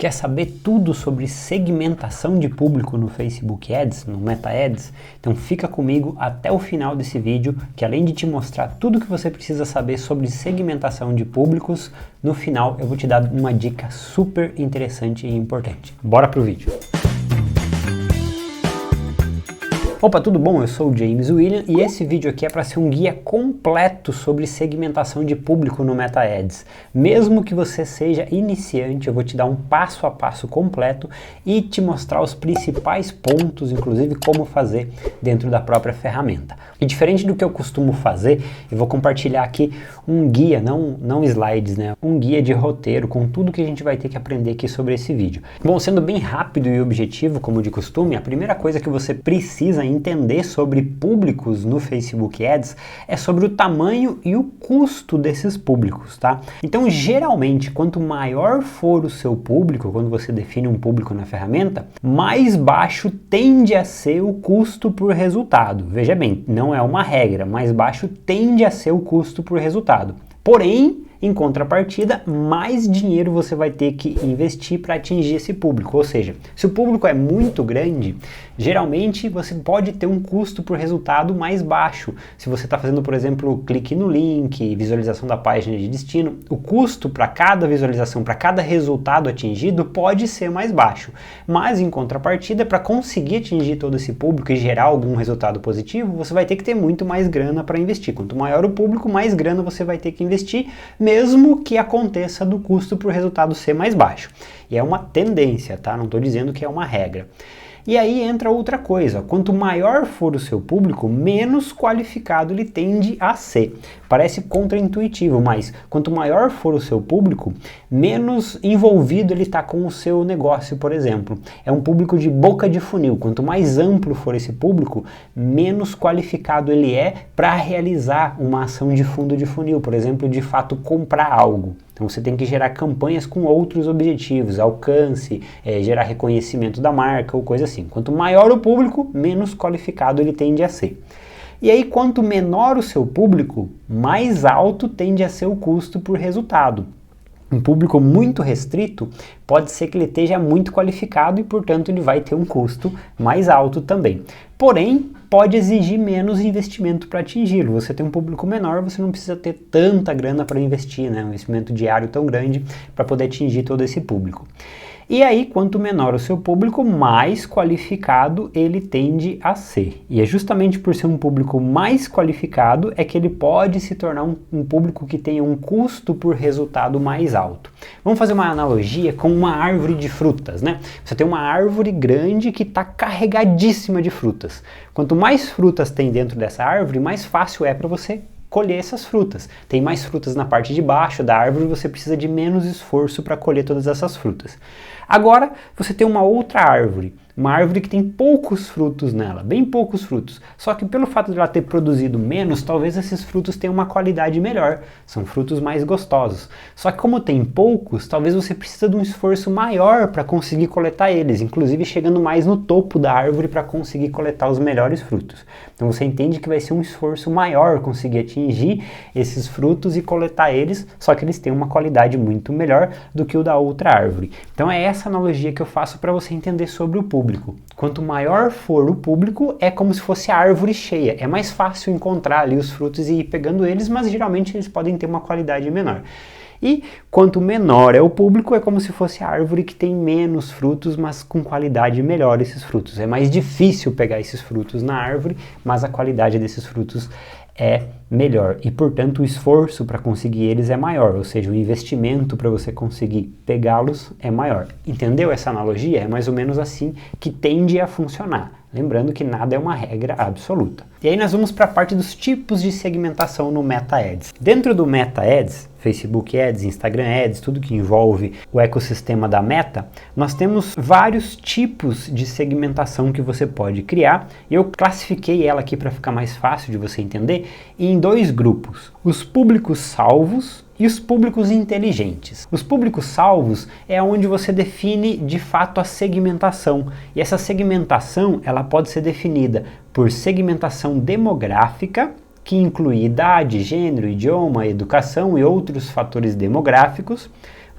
Quer saber tudo sobre segmentação de público no Facebook Ads, no Meta Ads? Então fica comigo até o final desse vídeo, que além de te mostrar tudo que você precisa saber sobre segmentação de públicos, no final eu vou te dar uma dica super interessante e importante. Bora pro vídeo! Opa, tudo bom? Eu sou o James William e esse vídeo aqui é para ser um guia completo sobre segmentação de público no Meta Ads. Mesmo que você seja iniciante, eu vou te dar um passo a passo completo e te mostrar os principais pontos, inclusive como fazer dentro da própria ferramenta. E diferente do que eu costumo fazer, eu vou compartilhar aqui um guia, não slides, né? Um guia de roteiro com tudo que a gente vai ter que aprender aqui sobre esse vídeo. Bom, sendo bem rápido e objetivo, como de costume, a primeira coisa que você precisa entender sobre públicos no Facebook Ads é sobre o tamanho e o custo desses públicos, tá? Então, geralmente, quanto maior for o seu público, quando você define um público na ferramenta, mais baixo tende a ser o custo por resultado. Veja bem, não é uma regra, mais baixo tende a ser o custo por resultado. Porém, em contrapartida, mais dinheiro você vai ter que investir para atingir esse público. Ou seja, se o público é muito grande, geralmente você pode ter um custo por resultado mais baixo. Se você está fazendo, por exemplo, clique no link, visualização da página de destino, o custo para cada visualização, para cada resultado atingido, pode ser mais baixo. Mas, em contrapartida, para conseguir atingir todo esse público e gerar algum resultado positivo, você vai ter que ter muito mais grana para investir. Quanto maior o público, mais grana você vai ter que investir, mesmo que aconteça do custo para o resultado ser mais baixo. E é uma tendência, tá? Não estou dizendo que é uma regra. E aí entra outra coisa, quanto maior for o seu público, menos qualificado ele tende a ser. Parece contraintuitivo, mas quanto maior for o seu público, menos envolvido ele está com o seu negócio, por exemplo. É um público de boca de funil. Quanto mais amplo for esse público, menos qualificado ele é para realizar uma ação de fundo de funil, por exemplo, de fato comprar algo. Então você tem que gerar campanhas com outros objetivos, alcance, gerar reconhecimento da marca ou coisa assim. Quanto maior o público, menos qualificado ele tende a ser. E aí, quanto menor o seu público, mais alto tende a ser o custo por resultado. Um público muito restrito pode ser que ele esteja muito qualificado e, portanto, ele vai ter um custo mais alto também. Porém, pode exigir menos investimento para atingi-lo. Você tem um público menor, você não precisa ter tanta grana para investir, né? Um investimento diário tão grande para poder atingir todo esse público. E aí, quanto menor o seu público, mais qualificado ele tende a ser. E é justamente por ser um público mais qualificado é que ele pode se tornar um público que tenha um custo por resultado mais alto. Vamos fazer uma analogia com uma árvore de frutas, né? Você tem uma árvore grande que está carregadíssima de frutas. Quanto mais frutas tem dentro dessa árvore, mais fácil é para você colher essas frutas. Tem mais frutas na parte de baixo da árvore, você precisa de menos esforço para colher todas essas frutas. Agora, você tem uma outra árvore, uma árvore que tem poucos frutos nela, bem poucos frutos. Só que pelo fato de ela ter produzido menos, talvez esses frutos tenham uma qualidade melhor. São frutos mais gostosos. Só que como tem poucos, talvez você precise de um esforço maior para conseguir coletar eles, inclusive chegando mais no topo da árvore para conseguir coletar os melhores frutos. Então você entende que vai ser um esforço maior conseguir atingir esses frutos e coletar eles, só que eles têm uma qualidade muito melhor do que o da outra árvore. Então é essa analogia que eu faço para você entender sobre o público. Quanto maior for o público, é como se fosse a árvore cheia. É mais fácil encontrar ali os frutos e ir pegando eles, mas geralmente eles podem ter uma qualidade menor. E quanto menor é o público, é como se fosse a árvore que tem menos frutos, mas com qualidade melhor esses frutos. É mais difícil pegar esses frutos na árvore, mas a qualidade desses frutos é melhor e, portanto, o esforço para conseguir eles é maior, ou seja, o investimento para você conseguir pegá-los é maior. Entendeu essa analogia? É mais ou menos assim que tende a funcionar. Lembrando que nada é uma regra absoluta. E aí nós vamos para a parte dos tipos de segmentação no Meta Ads. Dentro do Meta Ads, Facebook Ads, Instagram Ads, tudo que envolve o ecossistema da Meta, nós temos vários tipos de segmentação que você pode criar. Eu classifiquei ela aqui para ficar mais fácil de você entender em dois grupos: os públicos salvos e os públicos inteligentes. Os públicos salvos é onde você define de fato a segmentação, e essa segmentação ela pode ser definida por segmentação demográfica, que inclui idade, gênero, idioma, educação e outros fatores demográficos.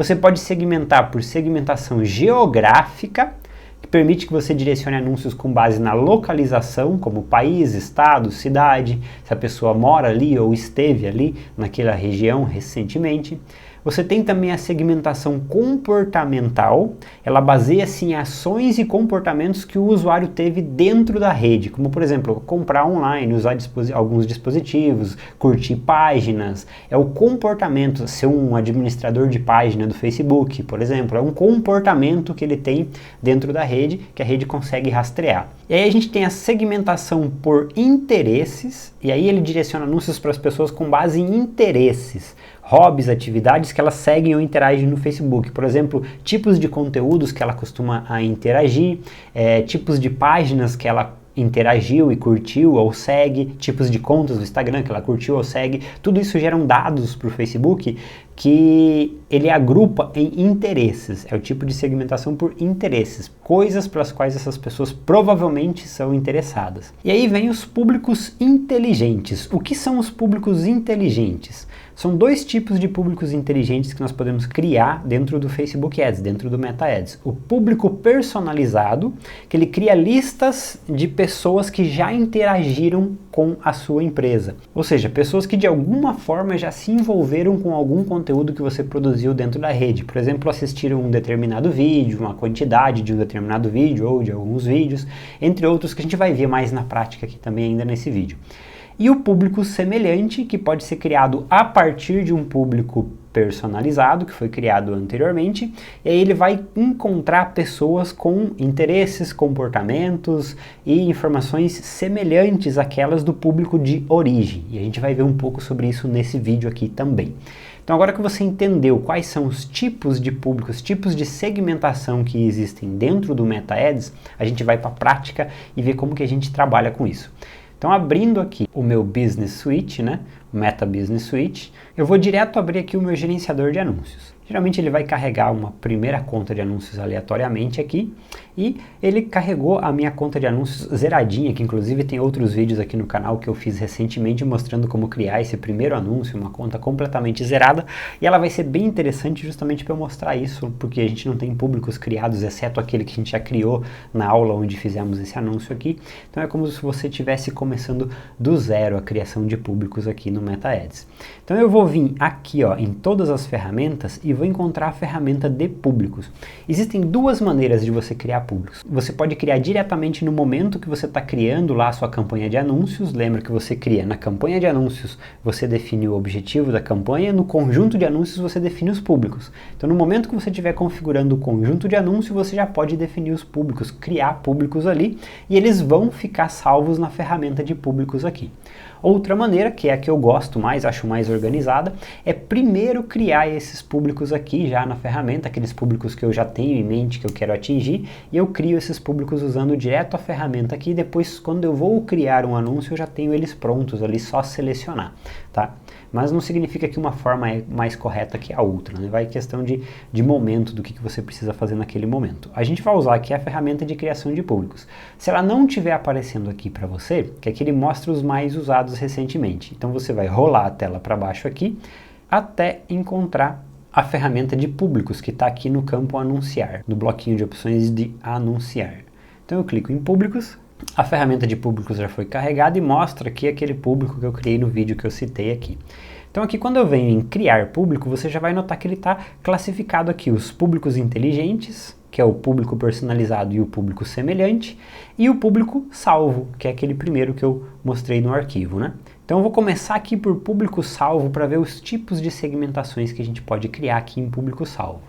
Você pode segmentar por segmentação geográfica, que permite que você direcione anúncios com base na localização, como país, estado, cidade, se a pessoa mora ali ou esteve ali naquela região recentemente. Você tem também a segmentação comportamental, ela baseia-se em ações e comportamentos que o usuário teve dentro da rede, como por exemplo, comprar online, usar alguns dispositivos, curtir páginas. É o comportamento, ser um administrador de página do Facebook, por exemplo, é um comportamento que ele tem dentro da rede, que a rede consegue rastrear. E aí a gente tem a segmentação por interesses, e aí ele direciona anúncios para as pessoas com base em interesses, hobbies, atividades que elas seguem ou interagem no Facebook. Por exemplo, tipos de conteúdos que ela costuma interagir, tipos de páginas que ela interagiu e curtiu ou segue, tipos de contas do Instagram que ela curtiu ou segue. Tudo isso geram dados para o Facebook que ele agrupa em interesses. É o tipo de segmentação por interesses, coisas para as quais essas pessoas provavelmente são interessadas. E aí vem os públicos inteligentes. O que são os públicos inteligentes? São dois tipos de públicos inteligentes que nós podemos criar dentro do Facebook Ads, dentro do Meta Ads. O público personalizado, que ele cria listas de pessoas que já interagiram com a sua empresa. Ou seja, pessoas que de alguma forma já se envolveram com algum conteúdo que você produziu dentro da rede. Por exemplo, assistiram um determinado vídeo, uma quantidade de um determinado vídeo ou de alguns vídeos, entre outros que a gente vai ver mais na prática aqui também ainda nesse vídeo. E o público semelhante, que pode ser criado a partir de um público personalizado, que foi criado anteriormente, e aí ele vai encontrar pessoas com interesses, comportamentos e informações semelhantes àquelas do público de origem. E a gente vai ver um pouco sobre isso nesse vídeo aqui também. Então agora que você entendeu quais são os tipos de públicos, tipos de segmentação que existem dentro do Meta Ads, a gente vai para a prática e ver como que a gente trabalha com isso. Então, abrindo aqui o meu Business Suite, né, o Meta Business Suite, eu vou direto abrir aqui o meu gerenciador de anúncios. Geralmente ele vai carregar uma primeira conta de anúncios aleatoriamente aqui, e ele carregou a minha conta de anúncios zeradinha, que inclusive tem outros vídeos aqui no canal que eu fiz recentemente mostrando como criar esse primeiro anúncio, uma conta completamente zerada, e ela vai ser bem interessante justamente para eu mostrar isso, porque a gente não tem públicos criados, exceto aquele que a gente já criou na aula onde fizemos esse anúncio aqui. Então é como se você estivesse começando do zero a criação de públicos aqui no Meta Ads. Então eu vou vir aqui ó, em todas as ferramentas e vou encontrar a ferramenta de públicos. Existem duas maneiras de você criar públicos. Você pode criar diretamente no momento que você está criando lá a sua campanha de anúncios. Lembra que você cria na campanha de anúncios, você define o objetivo da campanha, no conjunto de anúncios você define os públicos. Então no momento que você estiver configurando o conjunto de anúncios, você já pode definir os públicos, criar públicos ali, e eles vão ficar salvos na ferramenta de públicos aqui. Outra maneira, que é a que eu gosto mais, acho mais organizada, é primeiro criar esses públicos aqui já na ferramenta, aqueles públicos que eu já tenho em mente, que eu quero atingir, e eu crio esses públicos usando direto a ferramenta aqui, depois quando eu vou criar um anúncio eu já tenho eles prontos ali, só selecionar, tá? Mas não significa que uma forma é mais correta que a outra, né? Vai questão de momento, do que você precisa fazer naquele momento. A gente vai usar aqui a ferramenta de criação de públicos. Se ela não estiver aparecendo aqui para você, que aqui ele mostra os mais usados recentemente. Então você vai rolar a tela para baixo aqui, até encontrar a ferramenta de públicos, que está aqui no campo anunciar, no bloquinho de opções de anunciar. Então eu clico em públicos, a ferramenta de públicos já foi carregada e mostra aqui aquele público que eu criei no vídeo que eu citei aqui. Então aqui quando eu venho em criar público, você já vai notar que ele está classificado aqui, os públicos inteligentes, que é o público personalizado e o público semelhante, e o público salvo, que é aquele primeiro que eu mostrei no arquivo, né? Então eu vou começar aqui por público salvo para ver os tipos de segmentações que a gente pode criar aqui em público salvo.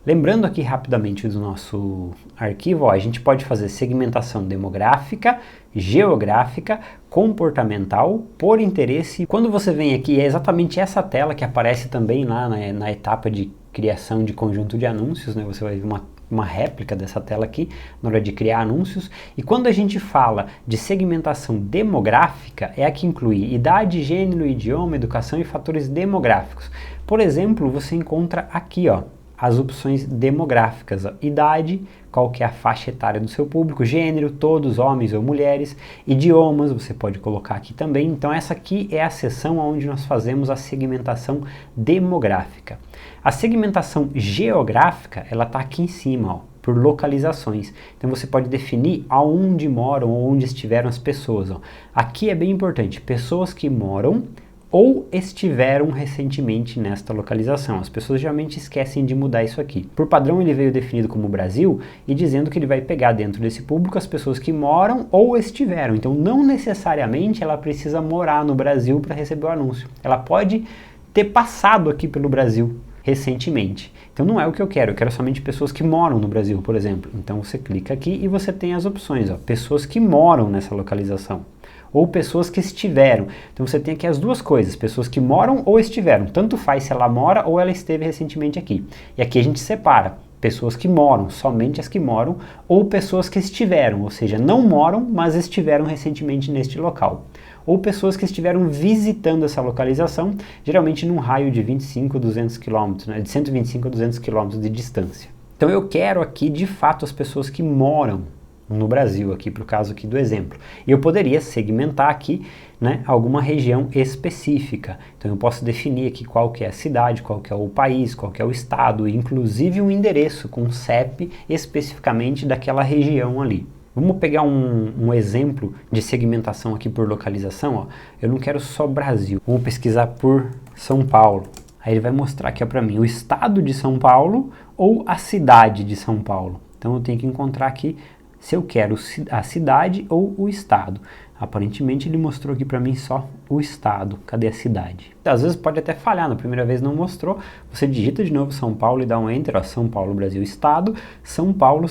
Lembrando aqui rapidamente do nosso arquivo, ó, a gente pode fazer segmentação demográfica, geográfica, comportamental, por interesse. Quando você vem aqui, é exatamente essa tela que aparece também lá na etapa de criação de conjunto de anúncios, né? Você vai ver uma réplica dessa tela aqui na hora de criar anúncios. E quando a gente fala de segmentação demográfica, é a que inclui idade, gênero, idioma, educação e fatores demográficos. Por exemplo, você encontra aqui, ó, as opções demográficas, ó, idade, qual que é a faixa etária do seu público, gênero, todos homens ou mulheres, idiomas, você pode colocar aqui também. Então essa aqui é a seção onde nós fazemos a segmentação demográfica. A segmentação geográfica, ela está aqui em cima, ó, por localizações. Então você pode definir aonde moram ou onde estiveram as pessoas. Ó. Aqui é bem importante, pessoas que moram ou estiveram recentemente nesta localização. As pessoas geralmente esquecem de mudar isso aqui. Por padrão ele veio definido como Brasil e dizendo que ele vai pegar dentro desse público as pessoas que moram ou estiveram. Então não necessariamente ela precisa morar no Brasil para receber o anúncio. Ela pode ter passado aqui pelo Brasil recentemente. Então não é o que eu quero somente pessoas que moram no Brasil, por exemplo. Então você clica aqui e você tem as opções, ó, pessoas que moram nessa localização ou pessoas que estiveram. Então você tem aqui as duas coisas, pessoas que moram ou estiveram. Tanto faz se ela mora ou ela esteve recentemente aqui. E aqui a gente separa pessoas que moram, somente as que moram, ou pessoas que estiveram, ou seja, não moram, mas estiveram recentemente neste local. Ou pessoas que estiveram visitando essa localização, geralmente num raio de 25 a 200 km, né, de 125 a 200 km de distância. Então eu quero aqui, de fato, as pessoas que moram no Brasil, aqui para o caso aqui do exemplo. E eu poderia segmentar aqui, né, alguma região específica. Então eu posso definir aqui qual que é a cidade, qual que é o país, qual que é o estado, inclusive um endereço com CEP especificamente daquela região ali. Vamos pegar um exemplo de segmentação aqui por localização. Ó. Eu não quero só Brasil. Vamos pesquisar por São Paulo. Aí ele vai mostrar aqui para mim o estado de São Paulo ou a cidade de São Paulo. Então eu tenho que encontrar aqui se eu quero a cidade ou o estado. Aparentemente ele mostrou aqui para mim só o estado. Cadê a cidade? Às vezes pode até falhar, na primeira vez não mostrou. Você digita de novo São Paulo e dá um enter. Ó, São Paulo, Brasil, estado. São Paulo,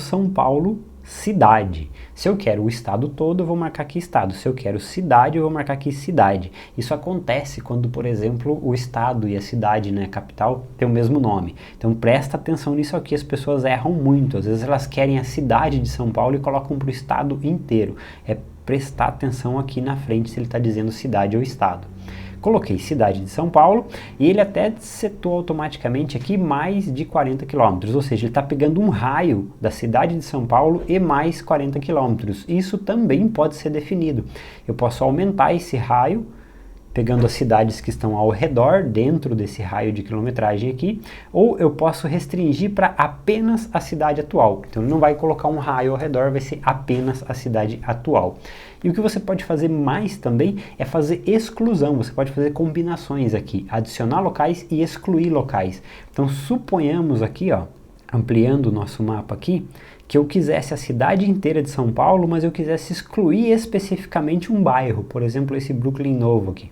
cidade. Se eu quero o estado todo, eu vou marcar aqui estado. Se eu quero cidade, eu vou marcar aqui cidade. Isso acontece quando, por exemplo, o estado e a cidade, né, capital, tem o mesmo nome. Então presta atenção nisso aqui, as pessoas erram muito. Às vezes elas querem a cidade de São Paulo e colocam para o estado inteiro. É prestar atenção aqui na frente se ele está dizendo cidade ou estado. Coloquei cidade de São Paulo e ele até setou automaticamente aqui mais de 40 km, ou seja, ele está pegando um raio da cidade de São Paulo e mais 40 km. Isso também pode ser definido. Eu posso aumentar esse raio, pegando as cidades que estão ao redor, dentro desse raio de quilometragem aqui, ou eu posso restringir para apenas a cidade atual. Então ele não vai colocar um raio ao redor, vai ser apenas a cidade atual. E o que você pode fazer mais também é fazer exclusão, você pode fazer combinações aqui, adicionar locais e excluir locais. Então suponhamos aqui, ó, ampliando o nosso mapa aqui, que eu quisesse a cidade inteira de São Paulo, mas eu quisesse excluir especificamente um bairro, por exemplo esse Brooklyn novo aqui.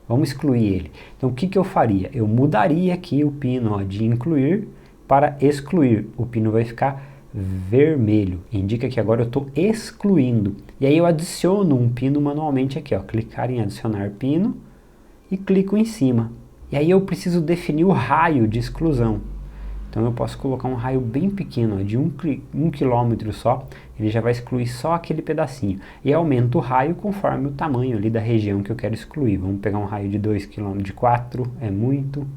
Vamos excluir ele. Então o que eu faria? Eu mudaria aqui o pino, ó, de incluir para excluir. O pino vai ficar vermelho. Indica que agora eu estou excluindo. E aí eu adiciono um pino manualmente aqui, ó. Clicar em adicionar pino e clico em cima. E aí eu preciso definir o raio de exclusão. Então eu posso colocar um raio bem pequeno, ó, de 1 km só, ele já vai excluir só aquele pedacinho. E aumenta o raio conforme o tamanho ali da região que eu quero excluir. Vamos pegar um raio de 2 km, de 4 é muito,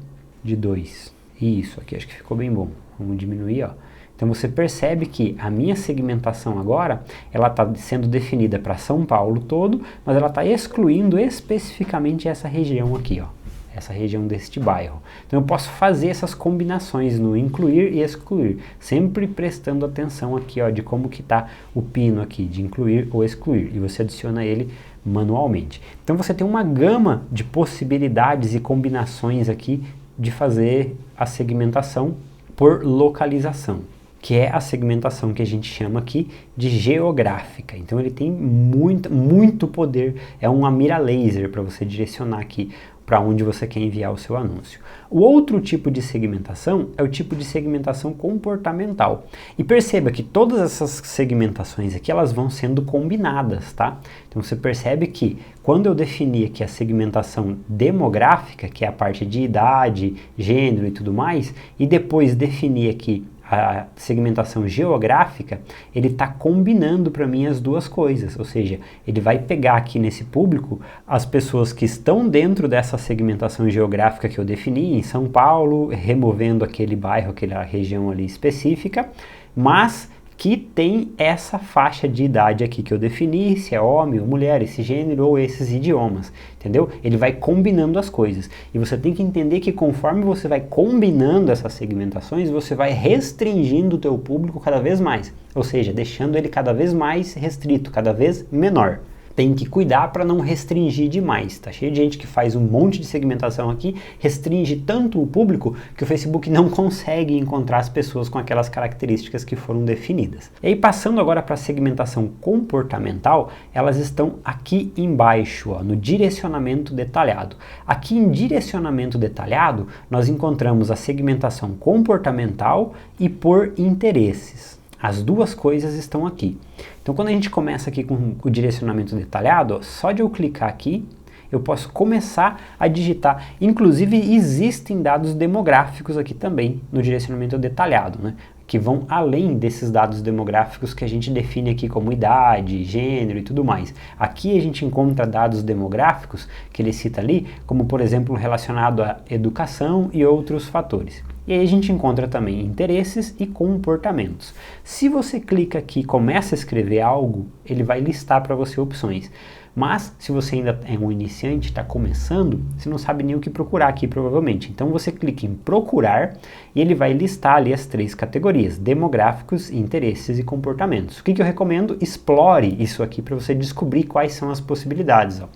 de 2. Isso, aqui acho que ficou bem bom. Vamos diminuir, ó. Então você percebe que a minha segmentação agora, ela está sendo definida para São Paulo todo, mas ela está excluindo especificamente essa região aqui, ó. Essa região deste bairro. Então eu posso fazer essas combinações no incluir e excluir, sempre prestando atenção aqui, ó, de como que está o pino aqui, de incluir ou excluir, e você adiciona ele manualmente. Então você tem uma gama de possibilidades e combinações aqui de fazer a segmentação por localização, que é a segmentação que a gente chama aqui de geográfica. Então ele tem muito poder, é uma mira laser para você direcionar aqui para onde você quer enviar o seu anúncio. O outro tipo de segmentação é o tipo de segmentação comportamental. E perceba que todas essas segmentações aqui, elas vão sendo combinadas, tá? Então você percebe que quando eu definir aqui a segmentação demográfica, que é a parte de idade, gênero e tudo mais, e depois definir aqui a segmentação geográfica, ele está combinando para mim as duas coisas, ou seja, ele vai pegar aqui nesse público as pessoas que estão dentro dessa segmentação geográfica que eu defini, em São Paulo, removendo aquele bairro, aquela região ali específica, mas que tem essa faixa de idade aqui que eu defini, se é homem ou mulher, esse gênero ou esses idiomas, entendeu? Ele vai combinando as coisas. E você tem que entender que conforme você vai combinando essas segmentações, você vai restringindo o teu público cada vez mais. Ou seja, deixando ele cada vez mais restrito, cada vez menor. Tem que cuidar para não restringir demais. Tá cheio de gente que faz um monte de segmentação aqui, restringe tanto o público que o Facebook não consegue encontrar as pessoas com aquelas características que foram definidas. E aí, passando agora para a segmentação comportamental, elas estão aqui embaixo, ó, no direcionamento detalhado. Aqui em direcionamento detalhado, nós encontramos a segmentação comportamental e por interesses. As duas coisas estão aqui. Então, quando a gente começa aqui com o direcionamento detalhado, ó, só de eu clicar aqui, eu posso começar a digitar. Inclusive, existem dados demográficos aqui também no direcionamento detalhado, né? Que vão além desses dados demográficos que a gente define aqui como idade, gênero e tudo mais. Aqui a gente encontra dados demográficos que ele cita ali, como por exemplo relacionado à educação e outros fatores. E aí a gente encontra também interesses e comportamentos. Se você clica aqui e começa a escrever algo, ele vai listar para você opções. Mas se você ainda é um iniciante, está começando, você não sabe nem o que procurar aqui provavelmente. Então você clica em procurar e ele vai listar ali as 3 categorias: demográficos, interesses e comportamentos. O que eu recomendo? Explore isso aqui para você descobrir quais são as possibilidades. Ó.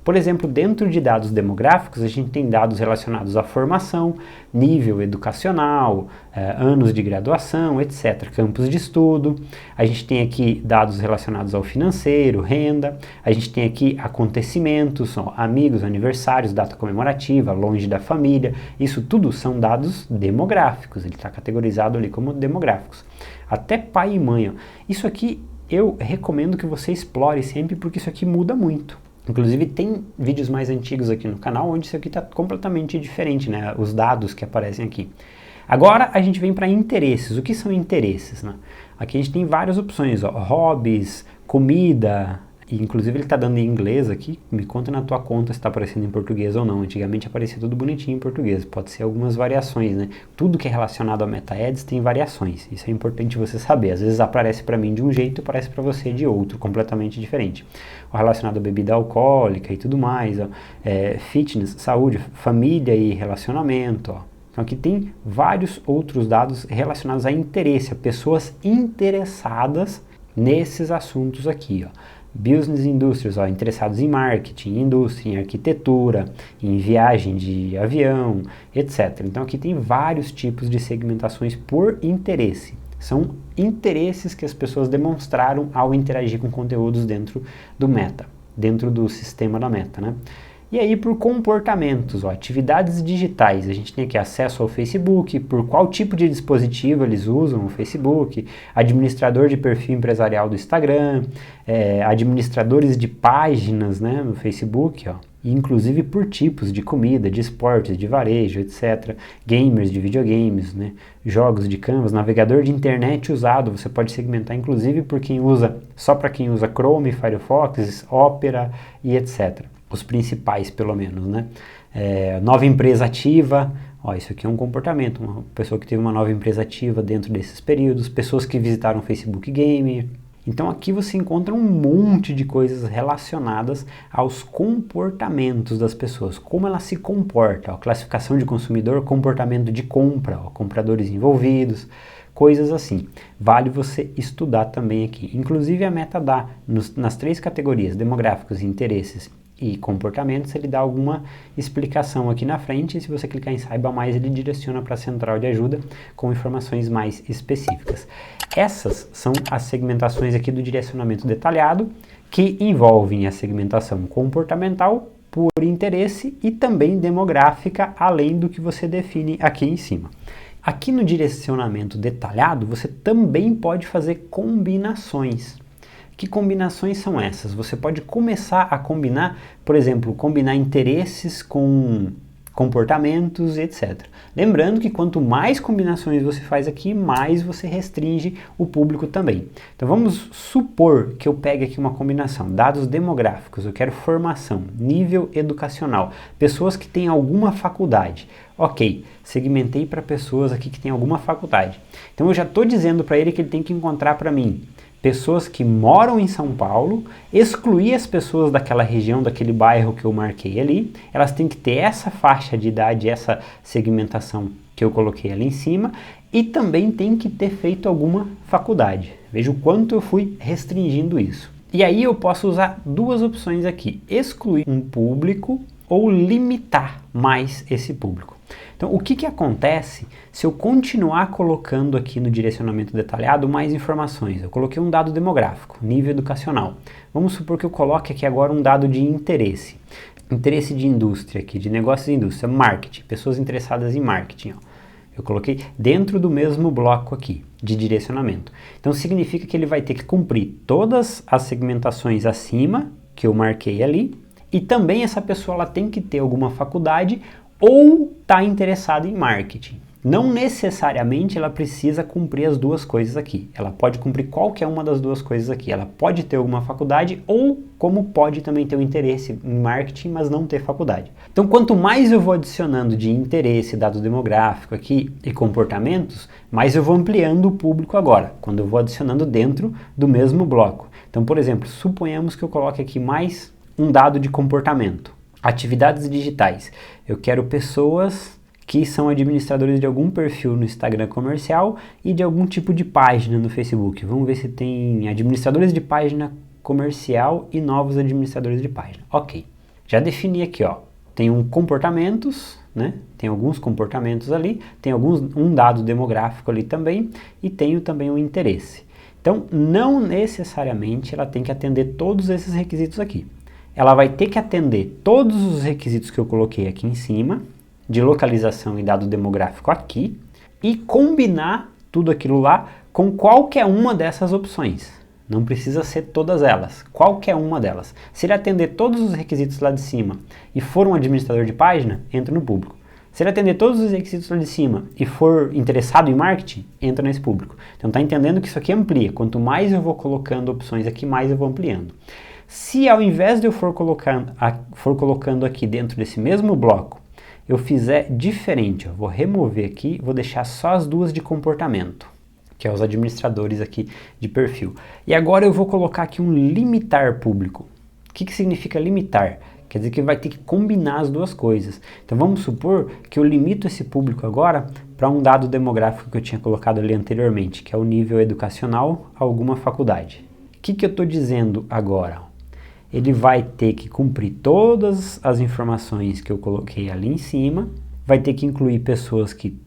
Por exemplo, dentro de dados demográficos, a gente tem dados relacionados à formação, nível educacional, anos de graduação, etc., campos de estudo. A gente tem aqui dados relacionados ao financeiro, renda. A gente tem aqui acontecimentos, ó, amigos, aniversários, data comemorativa, longe da família. Isso tudo são dados demográficos, ele está categorizado ali como demográficos. Até pai e mãe. Ó. Isso aqui eu recomendo que você explore sempre, porque isso aqui muda muito. Inclusive tem vídeos mais antigos aqui no canal onde isso aqui está completamente diferente, né? Os dados que aparecem aqui. Agora a gente vem para interesses. O que são interesses, né? Aqui a gente tem várias opções, ó, hobbies, comida, e inclusive ele está dando em inglês aqui. Me conta na tua conta se está aparecendo em português ou não. Antigamente aparecia tudo bonitinho em português, pode ser algumas variações, né? Tudo que é relacionado a Meta Ads tem variações, isso é importante você saber. Às vezes aparece para mim de um jeito, aparece para você de outro, completamente diferente. O relacionado a bebida alcoólica e tudo mais, ó, fitness, saúde, família e relacionamento, ó. Então aqui tem vários outros dados relacionados a interesse, a pessoas interessadas nesses assuntos aqui, ó. Business Industries, ó, interessados em marketing, indústria, em arquitetura, em viagem de avião, etc. Então aqui tem vários tipos de segmentações por interesse. São interesses que as pessoas demonstraram ao interagir com conteúdos dentro do Meta, dentro do sistema da Meta, né? E aí por comportamentos, ó, atividades digitais, a gente tem aqui acesso ao Facebook, por qual tipo de dispositivo eles usam o Facebook, administrador de perfil empresarial do Instagram, administradores de páginas, né, no Facebook, ó, e inclusive por tipos de comida, de esportes, de varejo, etc. Gamers de videogames, né, jogos de canvas, navegador de internet usado, você pode segmentar inclusive por quem usa, só para quem usa Chrome, Firefox, Opera e etc. Os principais, pelo menos, né? Nova empresa ativa, ó, isso aqui é um comportamento, uma pessoa que teve uma nova empresa ativa dentro desses períodos, pessoas que visitaram o Facebook Game. Então aqui você encontra um monte de coisas relacionadas aos comportamentos das pessoas, como ela se comporta, ó, classificação de consumidor, comportamento de compra, ó, compradores envolvidos, coisas assim. Vale você estudar também aqui. Inclusive a Meta dá nas 3 categorias, demográficos, interesses e comportamentos, ele dá alguma explicação aqui na frente, e se você clicar em Saiba Mais, ele direciona para a central de ajuda com informações mais específicas. Essas são as segmentações aqui do direcionamento detalhado, que envolvem a segmentação comportamental por interesse e também demográfica, além do que você define aqui em cima. Aqui no direcionamento detalhado, você também pode fazer combinações. Que combinações são essas? Você pode começar a combinar, por exemplo, combinar interesses com comportamentos, etc. Lembrando que quanto mais combinações você faz aqui, mais você restringe o público também. Então vamos supor que eu pegue aqui uma combinação, dados demográficos, eu quero formação, nível educacional, pessoas que têm alguma faculdade. Ok, segmentei para pessoas aqui que têm alguma faculdade. Então eu já estou dizendo para ele que ele tem que encontrar para mim pessoas que moram em São Paulo, excluir as pessoas daquela região, daquele bairro que eu marquei ali, elas têm que ter essa faixa de idade, essa segmentação que eu coloquei ali em cima, e também tem que ter feito alguma faculdade. Veja o quanto eu fui restringindo isso. E aí eu posso usar duas opções aqui, excluir um público ou limitar mais esse público. Então, o que acontece se eu continuar colocando aqui no direcionamento detalhado mais informações? Eu coloquei um dado demográfico, nível educacional. Vamos supor que eu coloque aqui agora um dado de interesse. Interesse de indústria aqui, de negócios de indústria, marketing, pessoas interessadas em marketing. Ó. Eu coloquei dentro do mesmo bloco aqui, de direcionamento. Então, significa que ele vai ter que cumprir todas as segmentações acima, que eu marquei ali, e também essa pessoa ela tem que ter alguma faculdade ou está interessada em marketing. Não necessariamente ela precisa cumprir as duas coisas aqui. Ela pode cumprir qualquer uma das duas coisas aqui. Ela pode ter alguma faculdade ou como pode também ter um interesse em marketing, mas não ter faculdade. Então, quanto mais eu vou adicionando de interesse, dado demográfico aqui e comportamentos, mais eu vou ampliando o público agora, quando eu vou adicionando dentro do mesmo bloco. Então, por exemplo, suponhamos que eu coloque aqui mais um dado de comportamento. Atividades digitais. Eu quero pessoas que são administradores de algum perfil no Instagram comercial e de algum tipo de página no Facebook. Vamos ver se tem administradores de página comercial e novos administradores de página. Ok. Já defini aqui, ó. Tem comportamentos, né? Tem alguns comportamentos ali, tem um dado demográfico ali também e tenho também um interesse. Então, não necessariamente ela tem que atender todos esses requisitos aqui. Ela vai ter que atender todos os requisitos que eu coloquei aqui em cima, de localização e dado demográfico aqui, e combinar tudo aquilo lá com qualquer uma dessas opções. Não precisa ser todas elas, qualquer uma delas. Se ele atender todos os requisitos lá de cima e for um administrador de página, entra no público. Se ele atender todos os requisitos lá de cima e for interessado em marketing, entra nesse público. Então tá entendendo que isso aqui amplia. Quanto mais eu vou colocando opções aqui, mais eu vou ampliando. Se ao invés de eu for colocando aqui dentro desse mesmo bloco, eu fizer diferente, eu vou remover aqui, vou deixar só as duas de comportamento, que é os administradores aqui de perfil. E agora eu vou colocar aqui um limitar público. O que significa limitar? Quer dizer que vai ter que combinar as duas coisas. Então vamos supor que eu limito esse público agora para um dado demográfico que eu tinha colocado ali anteriormente, que é o nível educacional a alguma faculdade. O que eu estou dizendo agora? Ele vai ter que cumprir todas as informações que eu coloquei ali em cima, vai ter que incluir pessoas que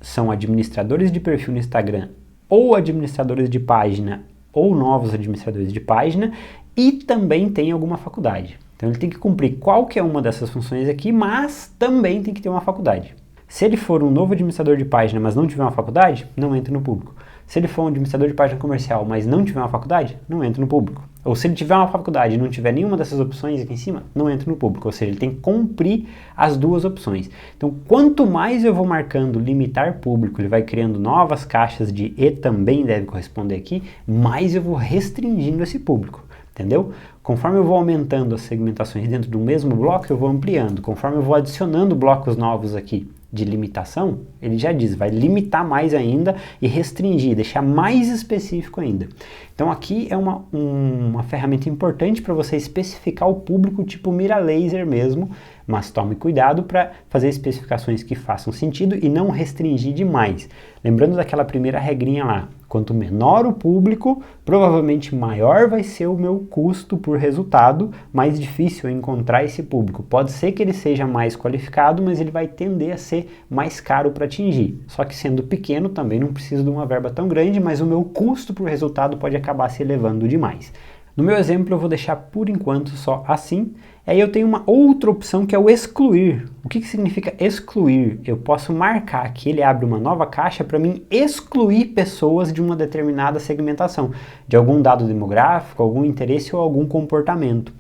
são administradores de perfil no Instagram, ou administradores de página, ou novos administradores de página, e também tem alguma faculdade. Então ele tem que cumprir qualquer uma dessas funções aqui, mas também tem que ter uma faculdade. Se ele for um novo administrador de página, mas não tiver uma faculdade, não entra no público. Se ele for um administrador de página comercial, mas não tiver uma faculdade, não entra no público. Ou se ele tiver uma faculdade e não tiver nenhuma dessas opções aqui em cima, não entra no público. Ou seja, ele tem que cumprir as duas opções. Então, quanto mais eu vou marcando limitar público, ele vai criando novas caixas de e também deve corresponder aqui, mais eu vou restringindo esse público. Entendeu? Conforme eu vou aumentando as segmentações dentro do mesmo bloco, eu vou ampliando. Conforme eu vou adicionando blocos novos aqui de limitação, ele já diz, vai limitar mais ainda e restringir, deixar mais específico ainda. Então aqui é uma ferramenta importante para você especificar o público tipo mira laser mesmo, mas tome cuidado para fazer especificações que façam sentido e não restringir demais. Lembrando daquela primeira regrinha lá, quanto menor o público, provavelmente maior vai ser o meu custo por resultado, mais difícil encontrar esse público. Pode ser que ele seja mais qualificado, mas ele vai tender a ser mais caro para atingir. Só que sendo pequeno também não preciso de uma verba tão grande, mas o meu custo por resultado pode acabar se elevando demais. No meu exemplo eu vou deixar por enquanto só assim. Aí eu tenho uma outra opção que é o excluir. O que significa excluir? Eu posso marcar aqui, ele abre uma nova caixa para mim excluir pessoas de uma determinada segmentação, de algum dado demográfico, algum interesse ou algum comportamento.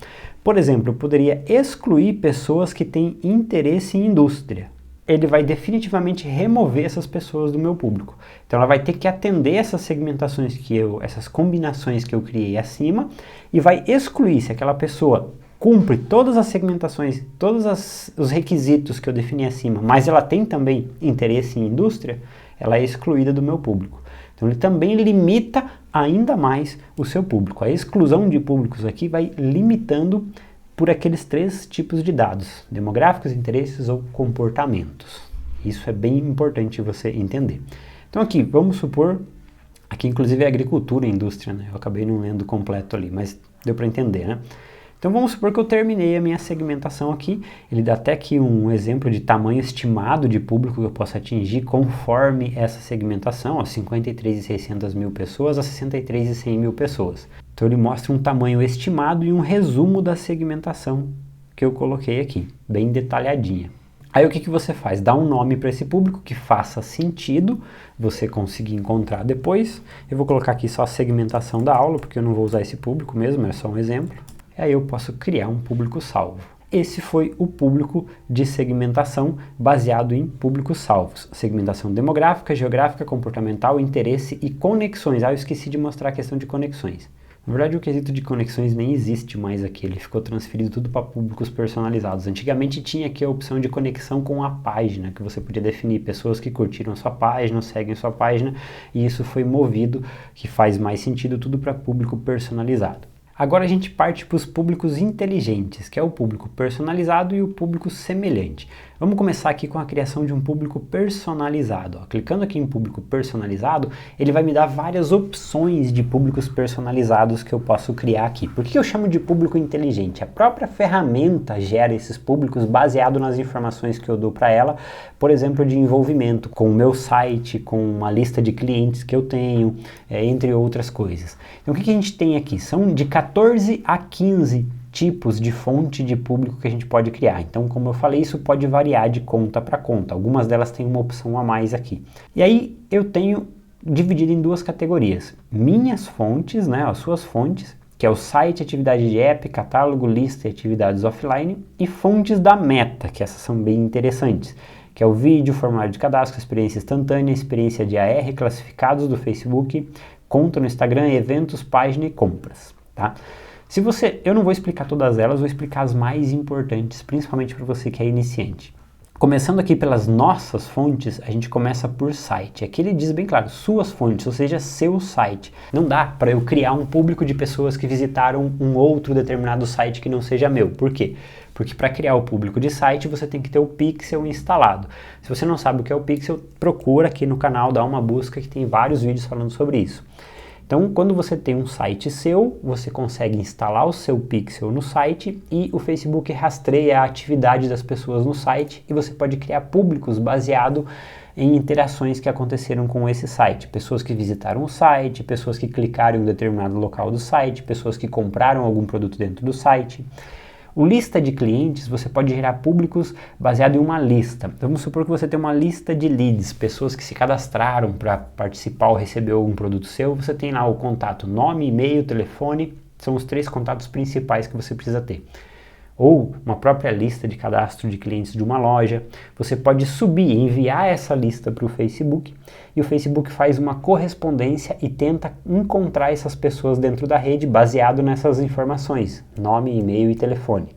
Por exemplo, eu poderia excluir pessoas que têm interesse em indústria. Ele vai definitivamente remover essas pessoas do meu público. Então ela vai ter que atender essas segmentações essas combinações que eu criei acima e vai excluir se aquela pessoa cumpre todas as segmentações, todos os requisitos que eu defini acima, mas ela tem também interesse em indústria, ela é excluída do meu público. Então ele também limita ainda mais o seu público. A exclusão de públicos aqui vai limitando por aqueles 3 tipos de dados: demográficos, interesses ou comportamentos. Isso é bem importante você entender. Então aqui, vamos supor, aqui inclusive é agricultura e indústria, né? Eu acabei não lendo completo ali, mas deu para entender, né? Então vamos supor que eu terminei a minha segmentação aqui. Ele dá até aqui um exemplo de tamanho estimado de público que eu posso atingir conforme essa segmentação, ó, 53.600 mil pessoas a 63.100 mil pessoas. Então ele mostra um tamanho estimado e um resumo da segmentação que eu coloquei aqui, bem detalhadinha. Aí o que você faz? Dá um nome para esse público que faça sentido você conseguir encontrar depois. Eu vou colocar aqui só a segmentação da aula, porque eu não vou usar esse público mesmo, é só um exemplo. Aí eu posso criar um público salvo. Esse foi o público de segmentação baseado em públicos salvos. Segmentação demográfica, geográfica, comportamental, interesse e conexões. Ah, eu esqueci de mostrar a questão de conexões. Na verdade, o quesito de conexões nem existe mais aqui, ele ficou transferido tudo para públicos personalizados. Antigamente tinha aqui a opção de conexão com a página, que você podia definir pessoas que curtiram sua página, seguem sua página, e isso foi movido, que faz mais sentido, tudo para público personalizado. Agora a gente parte para os públicos inteligentes, que é o público personalizado e o público semelhante. Vamos começar aqui com a criação de um público personalizado. Ó, clicando aqui em público personalizado, ele vai me dar várias opções de públicos personalizados que eu posso criar aqui. Por que eu chamo de público inteligente? A própria ferramenta gera esses públicos baseado nas informações que eu dou para ela, por exemplo, de envolvimento com o meu site, com uma lista de clientes que eu tenho, entre outras coisas. Então o que a gente tem aqui? São de 14 a 15 tipos de fonte de público que a gente pode criar. Então, como eu falei, isso pode variar de conta para conta. Algumas delas têm uma opção a mais aqui. E aí eu tenho dividido em 2 categorias. Minhas fontes, né, as suas fontes, que é o site, atividade de app, catálogo, lista e atividades offline, e fontes da Meta, que essas são bem interessantes, que é o vídeo, formulário de cadastro, experiência instantânea, experiência de AR, classificados do Facebook, conta no Instagram, eventos, página e compras, tá? Eu não vou explicar todas elas, vou explicar as mais importantes, principalmente para você que é iniciante. Começando aqui pelas nossas fontes, a gente começa por site. Aqui ele diz bem claro, suas fontes, ou seja, seu site. Não dá para eu criar um público de pessoas que visitaram um outro determinado site que não seja meu. Por quê? Porque para criar o público de site, você tem que ter o Pixel instalado. Se você não sabe o que é o Pixel, procura aqui no canal, dá uma busca que tem vários vídeos falando sobre isso. Então, quando você tem um site seu, você consegue instalar o seu Pixel no site e o Facebook rastreia a atividade das pessoas no site e você pode criar públicos baseado em interações que aconteceram com esse site. Pessoas que visitaram o site, pessoas que clicaram em um determinado local do site, pessoas que compraram algum produto dentro do site. O lista de clientes, você pode gerar públicos baseado em uma lista. Vamos supor que você tem uma lista de leads, pessoas que se cadastraram para participar ou receber algum produto seu. Você tem lá o contato, nome, e-mail, telefone, são os 3 contatos principais que você precisa ter. Ou uma própria lista de cadastro de clientes de uma loja. Você pode subir, enviar essa lista para o Facebook e o Facebook faz uma correspondência e tenta encontrar essas pessoas dentro da rede baseado nessas informações, nome, e-mail e telefone.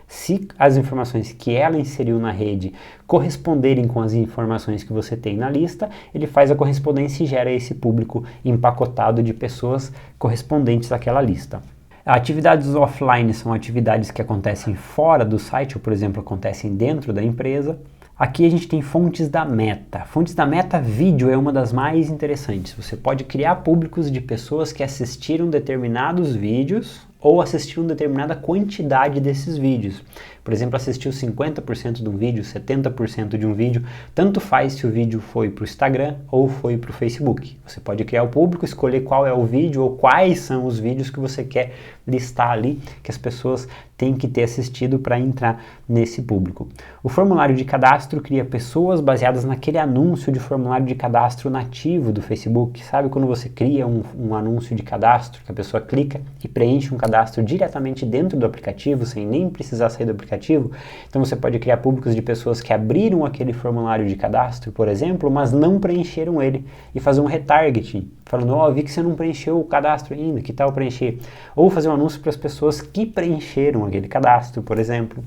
Se as informações que ela inseriu na rede corresponderem com as informações que você tem na lista, ele faz a correspondência e gera esse público empacotado de pessoas correspondentes àquela lista. Atividades offline são atividades que acontecem fora do site, ou por exemplo, acontecem dentro da empresa. Aqui a gente tem fontes da Meta. Fontes da Meta, vídeo é uma das mais interessantes. Você pode criar públicos de pessoas que assistiram determinados vídeos ou assistiram determinada quantidade desses vídeos. Por exemplo, assistiu 50% de um vídeo, 70% de um vídeo, tanto faz se o vídeo foi para o Instagram ou foi para o Facebook. Você pode criar o público, escolher qual é o vídeo ou quais são os vídeos que você quer listar ali, que as pessoas têm que ter assistido para entrar nesse público. O formulário de cadastro cria pessoas baseadas naquele anúncio de formulário de cadastro nativo do Facebook. Sabe quando você cria um anúncio de cadastro, que a pessoa clica e preenche um cadastro diretamente dentro do aplicativo, sem nem precisar sair do aplicativo? Então você pode criar públicos de pessoas que abriram aquele formulário de cadastro, por exemplo, mas não preencheram ele, e fazer um retargeting, falando, ó, vi que você não preencheu o cadastro ainda, que tal preencher? Ou fazer um anúncio para as pessoas que preencheram aquele cadastro, por exemplo.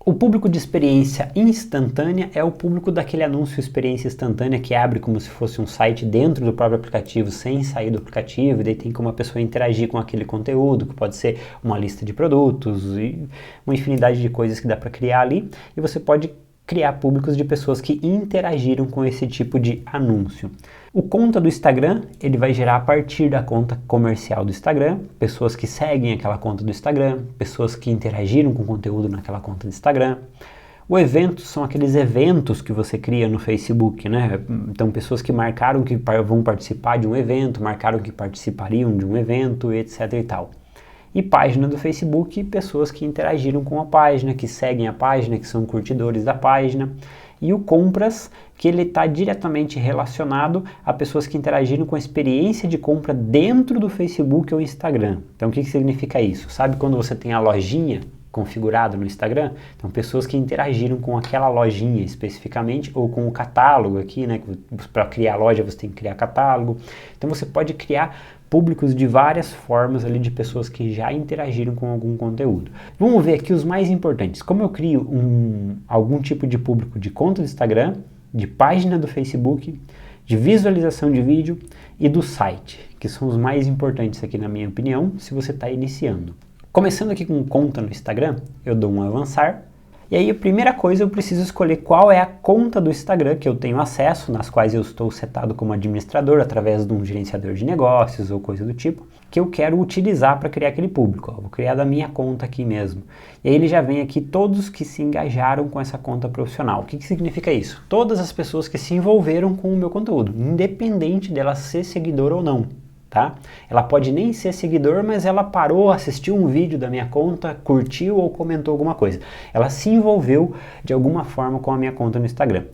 O público de experiência instantânea é o público daquele anúncio experiência instantânea que abre como se fosse um site dentro do próprio aplicativo, sem sair do aplicativo, e daí tem como a pessoa interagir com aquele conteúdo, que pode ser uma lista de produtos e uma infinidade de coisas que dá para criar ali, e você pode criar públicos de pessoas que interagiram com esse tipo de anúncio. O conta do Instagram, ele vai gerar a partir da conta comercial do Instagram, pessoas que seguem aquela conta do Instagram, pessoas que interagiram com o conteúdo naquela conta do Instagram. O evento são aqueles eventos que você cria no Facebook, né? Então, pessoas que marcaram que vão participar de um evento, marcaram que participariam de um evento, etc e tal. E página do Facebook, pessoas que interagiram com a página, que seguem a página, que são curtidores da página. E o compras, que ele está diretamente relacionado a pessoas que interagiram com a experiência de compra dentro do Facebook ou Instagram. Então o que significa isso? Sabe quando você tem a lojinha configurada no Instagram? Então pessoas que interagiram com aquela lojinha especificamente, ou com o catálogo aqui, né? Para criar loja você tem que criar catálogo. Então você pode criar públicos de várias formas ali, de pessoas que já interagiram com algum conteúdo. Vamos ver aqui os mais importantes. Como eu crio algum tipo de público de conta do Instagram, de página do Facebook, de visualização de vídeo e do site, que são os mais importantes aqui na minha opinião, se você está iniciando. Começando aqui com conta no Instagram, eu dou um avançar. E aí a primeira coisa eu preciso escolher qual é a conta do Instagram que eu tenho acesso, nas quais eu estou setado como administrador através de um gerenciador de negócios ou coisa do tipo, que eu quero utilizar para criar aquele público. Vou criar da minha conta aqui mesmo. E aí ele já vem aqui todos que se engajaram com essa conta profissional. O que significa isso? Todas as pessoas que se envolveram com o meu conteúdo, independente dela ser seguidor ou não. Tá? Ela pode nem ser seguidor, mas ela parou, assistiu um vídeo da minha conta, curtiu ou comentou alguma coisa. Ela se envolveu de alguma forma com a minha conta no Instagram.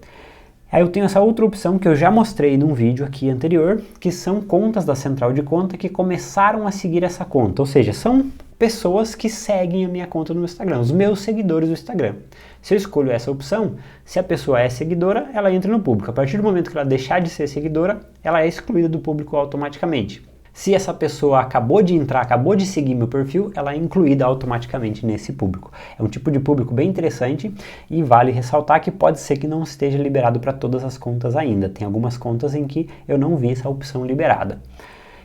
Aí eu tenho essa outra opção que eu já mostrei num vídeo aqui anterior, que são contas da central de conta que começaram a seguir essa conta, ou seja, são pessoas que seguem a minha conta no Instagram, os meus seguidores do Instagram. Se eu escolho essa opção, se a pessoa é seguidora, ela entra no público. A partir do momento que ela deixar de ser seguidora, ela é excluída do público automaticamente. Se essa pessoa acabou de entrar, acabou de seguir meu perfil, ela é incluída automaticamente nesse público. É um tipo de público bem interessante e vale ressaltar que pode ser que não esteja liberado para todas as contas ainda. Tem algumas contas em que eu não vi essa opção liberada.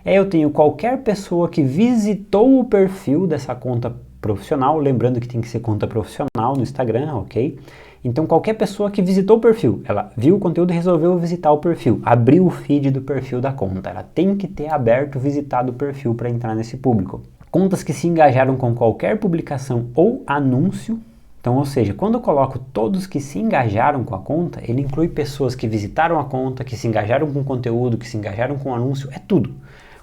Aí eu tenho qualquer pessoa que visitou o perfil dessa conta profissional, lembrando que tem que ser conta profissional no Instagram, ok? Então qualquer pessoa que visitou o perfil, ela viu o conteúdo e resolveu visitar o perfil, abriu o feed do perfil da conta, ela tem que ter aberto, visitado o perfil para entrar nesse público. Contas que se engajaram com qualquer publicação ou anúncio. Então, ou seja, quando eu coloco todos que se engajaram com a conta, ele inclui pessoas que visitaram a conta, que se engajaram com o conteúdo, que se engajaram com o anúncio, é tudo.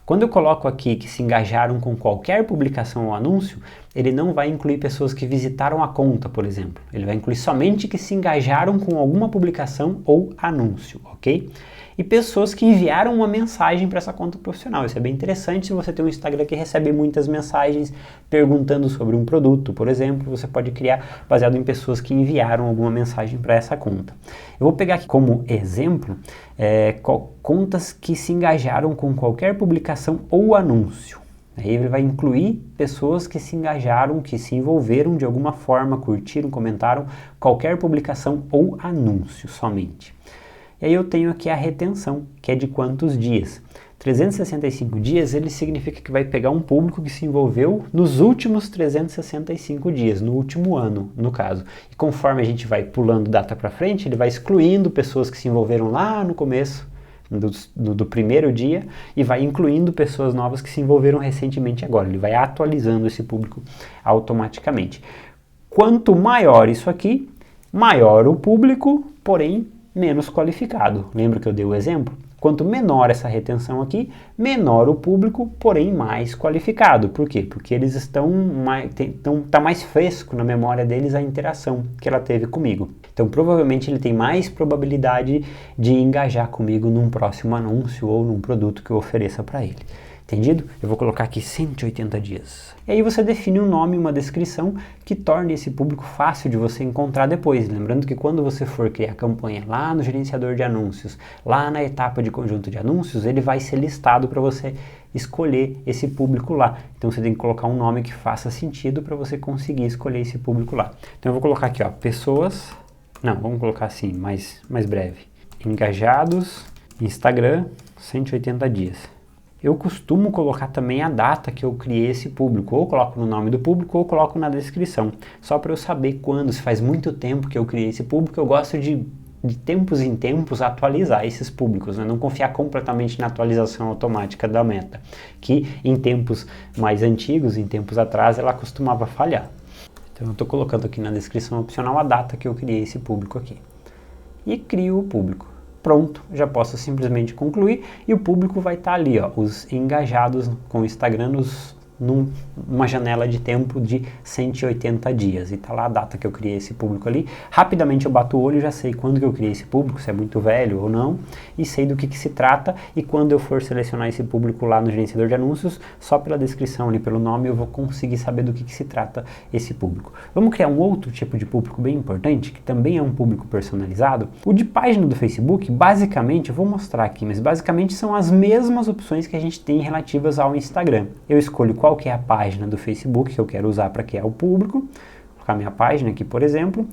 Quando eu coloco aqui que se engajaram com qualquer publicação ou anúncio, ele não vai incluir pessoas que visitaram a conta, por exemplo. Ele vai incluir somente que se engajaram com alguma publicação ou anúncio, ok? E pessoas que enviaram uma mensagem para essa conta profissional. Isso é bem interessante se você tem um Instagram que recebe muitas mensagens perguntando sobre um produto, por exemplo. Você pode criar baseado em pessoas que enviaram alguma mensagem para essa conta. Eu vou pegar aqui como exemplo contas que se engajaram com qualquer publicação ou anúncio. Aí ele vai incluir pessoas que se engajaram, que se envolveram de alguma forma, curtiram, comentaram qualquer publicação ou anúncio somente. E aí eu tenho aqui a retenção, que é de quantos dias? 365 dias, ele significa que vai pegar um público que se envolveu nos últimos 365 dias, no último ano, no caso. E conforme a gente vai pulando data para frente, ele vai excluindo pessoas que se envolveram lá no começo, do primeiro dia, e vai incluindo pessoas novas que se envolveram recentemente agora. Ele vai atualizando esse público automaticamente. Quanto maior isso aqui, maior o público, porém menos qualificado. Lembra que eu dei o exemplo? Quanto menor essa retenção aqui, menor o público, porém mais qualificado. Por quê? Porque eles tá mais fresco na memória deles a interação que ela teve comigo. Então provavelmente ele tem mais probabilidade de engajar comigo num próximo anúncio ou num produto que eu ofereça para ele. Entendido? Eu vou colocar aqui 180 dias. E aí você define um nome e uma descrição que torne esse público fácil de você encontrar depois. Lembrando que quando você for criar campanha lá no gerenciador de anúncios, lá na etapa de conjunto de anúncios, ele vai ser listado para você escolher esse público lá. Então você tem que colocar um nome que faça sentido para você conseguir escolher esse público lá. Então eu vou colocar aqui, ó, pessoas... Não, vamos colocar assim, mais breve. Engajados, Instagram, 180 dias. Eu costumo colocar também a data que eu criei esse público, ou coloco no nome do público ou coloco na descrição, só para eu saber quando, se faz muito tempo que eu criei esse público. Eu gosto de tempos em tempos atualizar esses públicos, né? Não confiar completamente na atualização automática da meta, que em tempos mais antigos, em tempos atrás, ela costumava falhar. Então eu estou colocando aqui na descrição opcional a data que eu criei esse público aqui. E crio o público. Pronto, já posso simplesmente concluir e o público vai estar ali, ó, os engajados com o Instagram numa janela de tempo de 180 dias. E tá lá a data que eu criei esse público ali. Rapidamente eu bato o olho e já sei quando que eu criei esse público, se é muito velho ou não, e sei do que se trata. E quando eu for selecionar esse público lá no gerenciador de anúncios, só pela descrição ali, pelo nome, eu vou conseguir saber do que se trata esse público. Vamos criar um outro tipo de público bem importante, que também é um público personalizado. O de página do Facebook, basicamente, eu vou mostrar aqui, mas basicamente são as mesmas opções que a gente tem relativas ao Instagram. Eu escolho qual que é a página do Facebook que eu quero usar para criar o público. Vou colocar minha página aqui, por exemplo.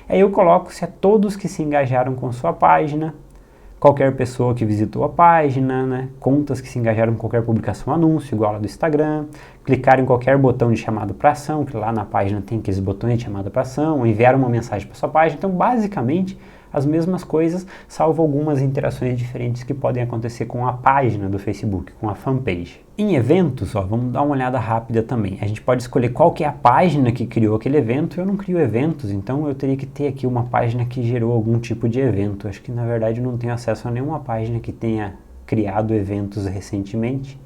Aí eu coloco se é todos que se engajaram com sua página, qualquer pessoa que visitou a página, né? Contas que se engajaram com qualquer publicação, anúncio, igual a do Instagram, clicar em qualquer botão de chamada para ação, que lá na página tem aqueles botões de chamada para ação, ou enviar uma mensagem para sua página. Então, basicamente, as mesmas coisas, salvo algumas interações diferentes que podem acontecer com a página do Facebook, com a fanpage. Em eventos, ó, vamos dar uma olhada rápida também. A gente pode escolher qual que é a página que criou aquele evento. Eu não crio eventos, então eu teria que ter aqui uma página que gerou algum tipo de evento. Acho que na verdade eu não tenho acesso a nenhuma página que tenha criado eventos recentemente.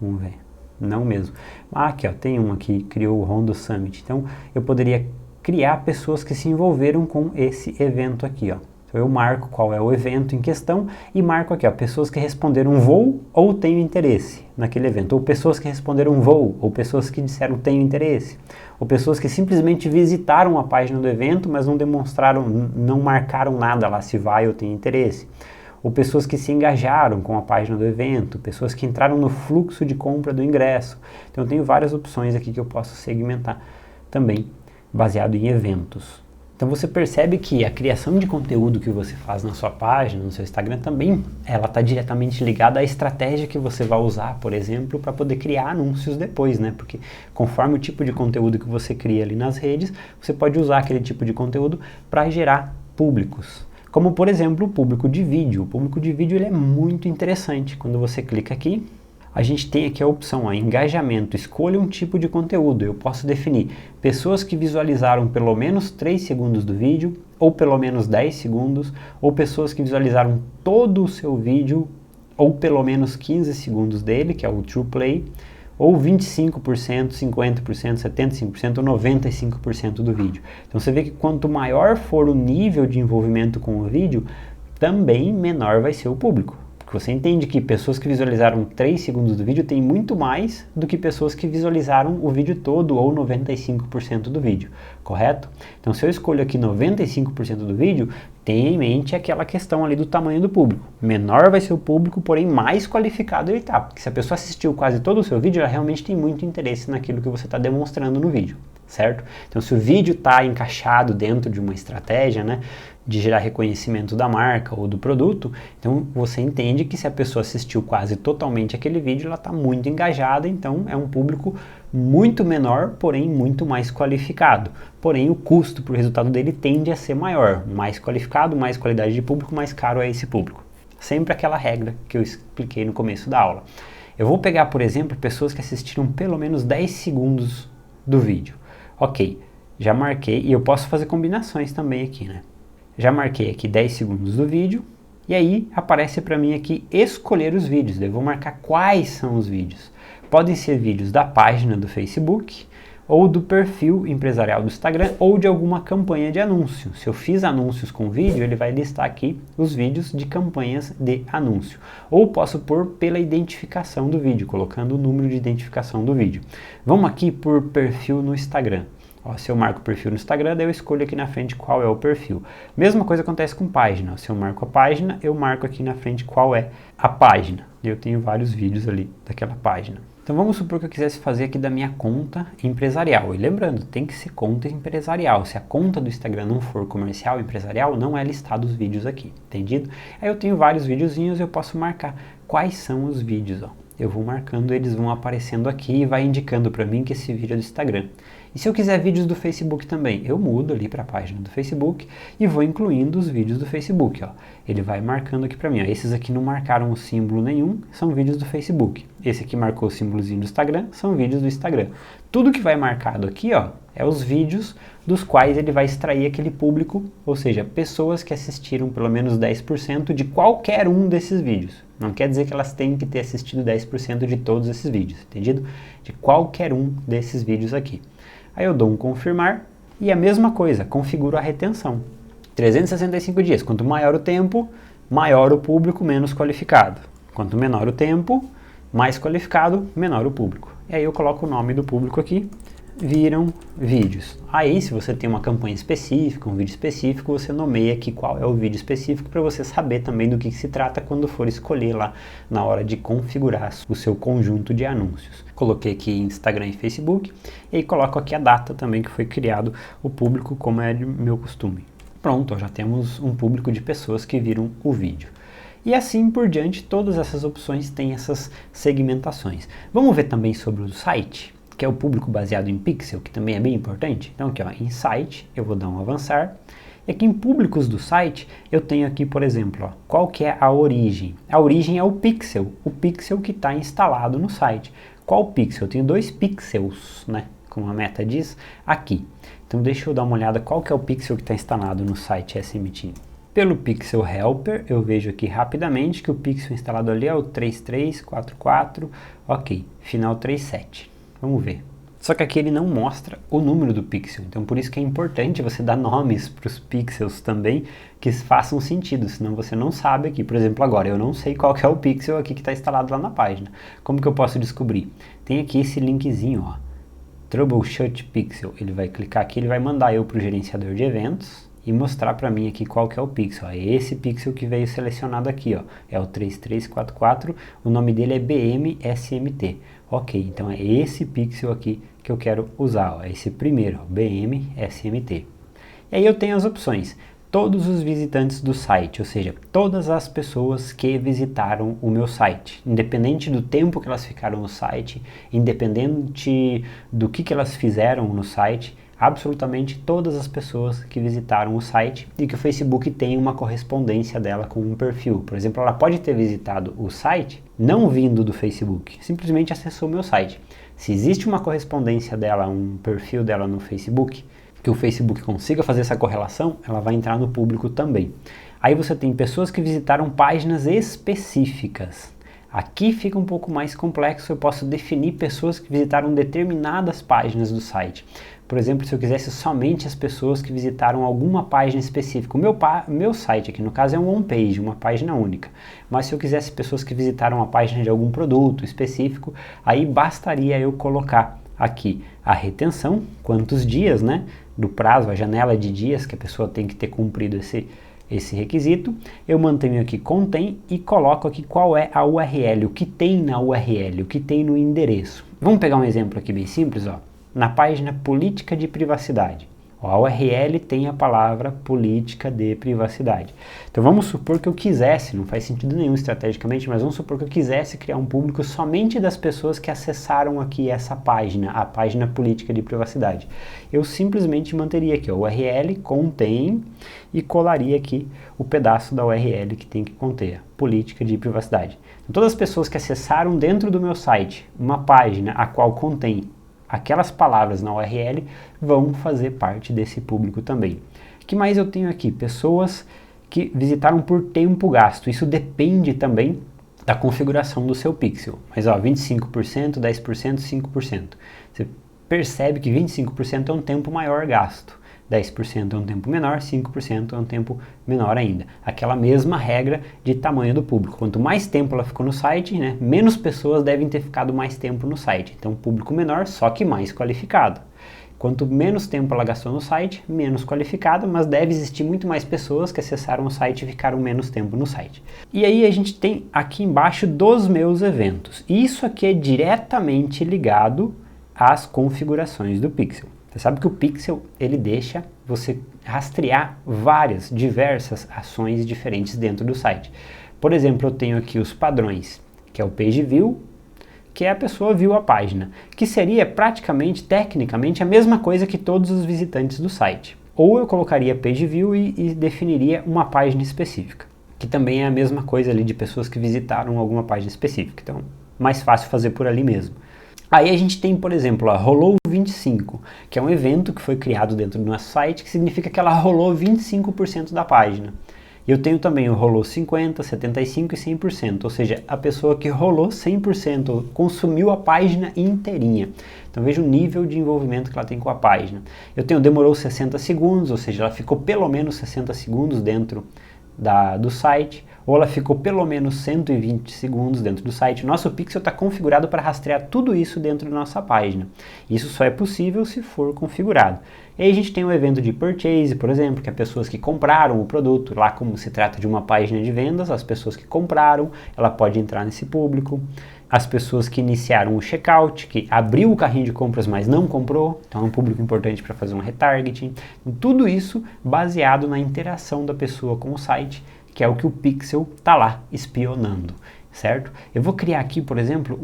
Vamos ver. Não mesmo. Ah, aqui ó, tem uma que criou o Rondo Summit. Então eu poderia criar pessoas que se envolveram com esse evento aqui, ó. Então eu marco qual é o evento em questão e marco aqui, ó, pessoas que responderam vou ou tenho interesse naquele evento, ou pessoas que responderam vou, ou pessoas que disseram tenho interesse, ou pessoas que simplesmente visitaram a página do evento, mas não demonstraram, não marcaram nada lá se vai ou tem interesse, ou pessoas que se engajaram com a página do evento, pessoas que entraram no fluxo de compra do ingresso. Então eu tenho várias opções aqui que eu posso segmentar também, baseado em eventos. Então você percebe que a criação de conteúdo que você faz na sua página, no seu Instagram também, ela está diretamente ligada à estratégia que você vai usar, por exemplo, para poder criar anúncios depois, né? Porque conforme o tipo de conteúdo que você cria ali nas redes, você pode usar aquele tipo de conteúdo para gerar públicos. Como, por exemplo, o público de vídeo. O público de vídeo ele é muito interessante. Quando você clica aqui, a gente tem aqui a opção, engajamento, escolha um tipo de conteúdo. Eu posso definir pessoas que visualizaram pelo menos 3 segundos do vídeo, ou pelo menos 10 segundos, ou pessoas que visualizaram todo o seu vídeo, ou pelo menos 15 segundos dele, que é o True Play, ou 25%, 50%, 75% ou 95% do vídeo. Então você vê que quanto maior for o nível de envolvimento com o vídeo, também menor vai ser o público. Porque você entende que pessoas que visualizaram 3 segundos do vídeo têm muito mais do que pessoas que visualizaram o vídeo todo ou 95% do vídeo, correto? Então se eu escolho aqui 95% do vídeo, tenha em mente aquela questão ali do tamanho do público. Menor vai ser o público, porém mais qualificado ele está. Porque se a pessoa assistiu quase todo o seu vídeo, ela realmente tem muito interesse naquilo que você está demonstrando no vídeo, certo? Então se o vídeo está encaixado dentro de uma estratégia, né, de gerar reconhecimento da marca ou do produto, então você entende que se a pessoa assistiu quase totalmente aquele vídeo, ela está muito engajada, então é um público muito menor, porém muito mais qualificado. Porém o custo para o resultado dele tende a ser maior, mais qualificado, mais qualidade de público, mais caro é esse público. Sempre aquela regra que eu expliquei no começo da aula. Eu vou pegar, por exemplo, pessoas que assistiram pelo menos 10 segundos do vídeo. Ok, Já marquei, e eu posso fazer combinações também aqui, né? Já marquei aqui 10 segundos do vídeo, e aí aparece para mim aqui escolher os vídeos. Eu vou marcar quais são os vídeos. Podem ser vídeos da página do Facebook, ou do perfil empresarial do Instagram, ou de alguma campanha de anúncio. Se eu fiz anúncios com vídeo, ele vai listar aqui os vídeos de campanhas de anúncio. Ou posso pôr pela identificação do vídeo, colocando o número de identificação do vídeo. Vamos aqui por perfil no Instagram. Ó, se eu marco o perfil no Instagram, daí eu escolho aqui na frente qual é o perfil. Mesma coisa acontece com página. Ó, se eu marco a página, eu marco aqui na frente qual é a página. Eu tenho vários vídeos ali daquela página. Então vamos supor que eu quisesse fazer aqui da minha conta empresarial. E lembrando, tem que ser conta empresarial. Se a conta do Instagram não for comercial, empresarial, não é listado os vídeos aqui, entendido? Aí eu tenho vários videozinhos, eu posso marcar quais são os vídeos, ó. Eu vou marcando, eles vão aparecendo aqui e vai indicando para mim que esse vídeo é do Instagram. E se eu quiser vídeos do Facebook também, eu mudo ali para a página do Facebook e vou incluindo os vídeos do Facebook, ó. Ele vai marcando aqui para mim, ó. Esses aqui não marcaram o símbolo nenhum, são vídeos do Facebook. Esse aqui marcou o símbolozinho do Instagram, são vídeos do Instagram. Tudo que vai marcado aqui, ó, é os vídeos dos quais ele vai extrair aquele público, ou seja, pessoas que assistiram pelo menos 10% de qualquer um desses vídeos. Não quer dizer que elas têm que ter assistido 10% de todos esses vídeos, entendido? De qualquer um desses vídeos aqui. Aí eu dou um confirmar e a mesma coisa, configuro a retenção. 365 dias, quanto maior o tempo, maior o público, menos qualificado. Quanto menor o tempo, mais qualificado, menor o público. E aí eu coloco o nome do público aqui, viram vídeos. Aí se você tem uma campanha específica, um vídeo específico, você nomeia aqui qual é o vídeo específico para você saber também do que se trata quando for escolher lá na hora de configurar o seu conjunto de anúncios. Coloquei aqui Instagram e Facebook e aí coloco aqui a data também que foi criado o público, como é de meu costume. Pronto, já temos um público de pessoas que viram o vídeo. E assim por diante, todas essas opções têm essas segmentações. Vamos ver também sobre o site, que é o público baseado em pixel, que também é bem importante. Então aqui, ó, em site, eu vou dar um avançar. E aqui em públicos do site, eu tenho aqui, por exemplo, ó, qual que é a origem? A origem é o pixel que está instalado no site. Qual pixel? Eu tenho 2 pixels, né, como a meta diz, aqui. Então deixa eu dar uma olhada qual que é o pixel que está instalado no site SMT. Pelo Pixel Helper, eu vejo aqui rapidamente que o pixel instalado ali é o 3344, ok, final 37. Vamos ver. Só que aqui ele não mostra o número do pixel, então por isso que é importante você dar nomes para os pixels também que façam sentido, senão você não sabe aqui. Por exemplo, agora eu não sei qual que é o pixel aqui que está instalado lá na página. Como que eu posso descobrir? Tem aqui esse linkzinho, ó, Troubleshoot Pixel. Ele vai clicar aqui, ele vai mandar eu para o gerenciador de eventos e mostrar para mim aqui qual que é o pixel. É esse pixel que veio selecionado aqui, ó, é o 3344, o nome dele é BMSMT. Ok, então é esse pixel aqui que eu quero usar, ó, é esse primeiro, ó, BMSMT. E aí eu tenho as opções, todos os visitantes do site, ou seja, todas as pessoas que visitaram o meu site, independente do tempo que elas ficaram no site, independente do que elas fizeram no site, absolutamente todas as pessoas que visitaram o site e que o Facebook tem uma correspondência dela com um perfil. Por exemplo, ela pode ter visitado o site não vindo do Facebook, simplesmente acessou o meu site. Se existe uma correspondência dela, um perfil dela no Facebook, que o Facebook consiga fazer essa correlação, ela vai entrar no público também. Aí você tem pessoas que visitaram páginas específicas. Aqui fica um pouco mais complexo, eu posso definir pessoas que visitaram determinadas páginas do site. Por exemplo, se eu quisesse somente as pessoas que visitaram alguma página específica. O meu site aqui, no caso, é um homepage, uma página única. Mas se eu quisesse pessoas que visitaram a página de algum produto específico, aí bastaria eu colocar aqui a retenção, quantos dias, né, do prazo, a janela de dias que a pessoa tem que ter cumprido esse requisito. Eu mantenho aqui contém e coloco aqui qual é a URL, o que tem na URL, o que tem no endereço. Vamos pegar um exemplo aqui bem simples, ó. Na página política de privacidade. A URL tem a palavra política de privacidade. Então vamos supor que eu quisesse, não faz sentido nenhum estrategicamente, mas vamos supor que eu quisesse criar um público somente das pessoas que acessaram aqui essa página, a página política de privacidade. Eu simplesmente manteria aqui, ó, URL contém e colaria aqui o pedaço da URL que tem que conter, política de privacidade. Então, todas as pessoas que acessaram dentro do meu site uma página a qual contém aquelas palavras na URL vão fazer parte desse público também. O que mais eu tenho aqui? Pessoas que visitaram por tempo gasto. Isso depende também da configuração do seu pixel. Mas ó, 25%, 10%, 5%. Você percebe que 25% é um tempo maior gasto. 10% é um tempo menor, 5% é um tempo menor ainda. Aquela mesma regra de tamanho do público. Quanto mais tempo ela ficou no site, né, menos pessoas devem ter ficado mais tempo no site. Então, público menor, só que mais qualificado. Quanto menos tempo ela gastou no site, menos qualificada, mas deve existir muito mais pessoas que acessaram o site e ficaram menos tempo no site. E aí a gente tem aqui embaixo dos meus eventos. Isso aqui é diretamente ligado às configurações do Pixel. Você sabe que o Pixel, ele deixa você rastrear diversas ações diferentes dentro do site. Por exemplo, eu tenho aqui os padrões, que é o Page View, que é a pessoa viu a página, que seria praticamente, tecnicamente, a mesma coisa que todos os visitantes do site. Ou eu colocaria Page View e definiria uma página específica, que também é a mesma coisa ali de pessoas que visitaram alguma página específica. Então, mais fácil fazer por ali mesmo. Aí a gente tem, por exemplo, a Rolou 25, que é um evento que foi criado dentro do nosso site, que significa que ela rolou 25% da página. E eu tenho também o rolou 50%, 75% e 100%, ou seja, a pessoa que rolou 100%, consumiu a página inteirinha. Então veja o nível de envolvimento que ela tem com a página. Eu tenho demorou 60 segundos, ou seja, ela ficou pelo menos 60 segundos dentro do site, ou ela ficou pelo menos 120 segundos dentro do site. O nosso Pixel está configurado para rastrear tudo isso dentro da nossa página. Isso só é possível se for configurado. E aí a gente tem o evento de purchase, por exemplo, que é pessoas que compraram o produto. Lá, como se trata de uma página de vendas, as pessoas que compraram, ela pode entrar nesse público. As pessoas que iniciaram o checkout, que abriu o carrinho de compras, mas não comprou, então é um público importante para fazer um retargeting. Tudo isso baseado na interação da pessoa com o site, que é o que o Pixel está lá espionando, certo? Eu vou criar aqui, por exemplo,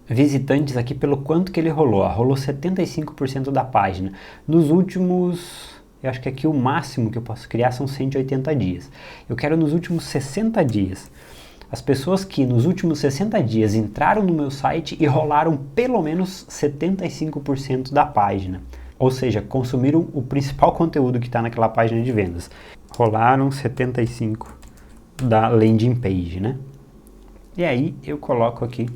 visitantes aqui pelo quanto que ele rolou. Rolou 75% da página. Nos últimos, eu acho que aqui o máximo que eu posso criar são 180 dias. Eu quero nos últimos 60 dias. As pessoas que nos últimos 60 dias entraram no meu site e rolaram pelo menos 75% da página. Ou seja, consumiram o principal conteúdo que está naquela página de vendas. Rolaram 75% da landing page, né? E aí eu coloco aqui,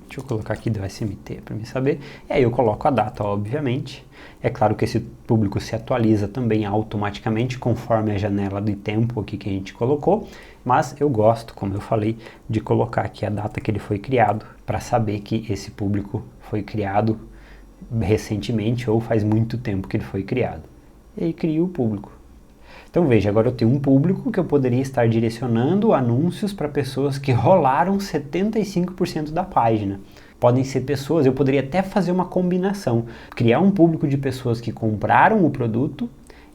deixa eu colocar aqui do SMT para me saber. E aí eu coloco a data, obviamente. É claro que esse público se atualiza também automaticamente conforme a janela de tempo aqui que a gente colocou. Mas eu gosto, como eu falei, de colocar aqui a data que ele foi criado para saber que esse público foi criado recentemente ou faz muito tempo que ele foi criado. E aí crio o público. Então veja, agora eu tenho um público que eu poderia estar direcionando anúncios para pessoas que rolaram 75% da página. Podem ser pessoas, eu poderia até fazer uma combinação, criar um público de pessoas que compraram o produto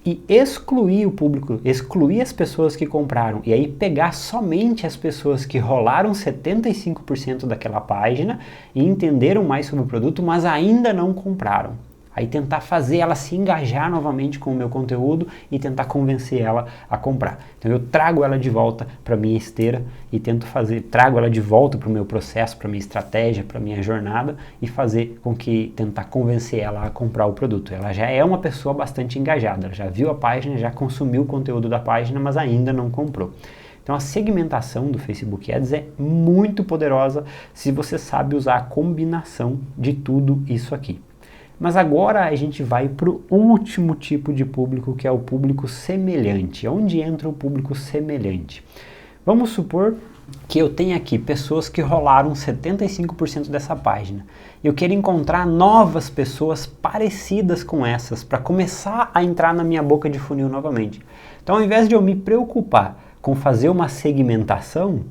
e excluir o público, excluir as pessoas que compraram e aí pegar somente as pessoas que rolaram 75% daquela página e entenderam mais sobre o produto, mas ainda não compraram. Aí tentar fazer ela se engajar novamente com o meu conteúdo e tentar convencer ela a comprar. Então eu trago ela de volta para minha esteira e trago ela de volta para o meu processo, para minha estratégia, para minha jornada e fazer com que tentar convencer ela a comprar o produto. Ela já é uma pessoa bastante engajada, ela já viu a página, já consumiu o conteúdo da página, mas ainda não comprou. Então a segmentação do Facebook Ads é muito poderosa se você sabe usar a combinação de tudo isso aqui. Mas agora a gente vai para o último tipo de público, que é o público semelhante. Onde entra o público semelhante? Vamos supor que eu tenha aqui pessoas que rolaram 75% dessa página. Eu quero encontrar novas pessoas parecidas com essas para começar a entrar na minha boca de funil novamente. Então, ao invés de eu me preocupar com fazer uma segmentação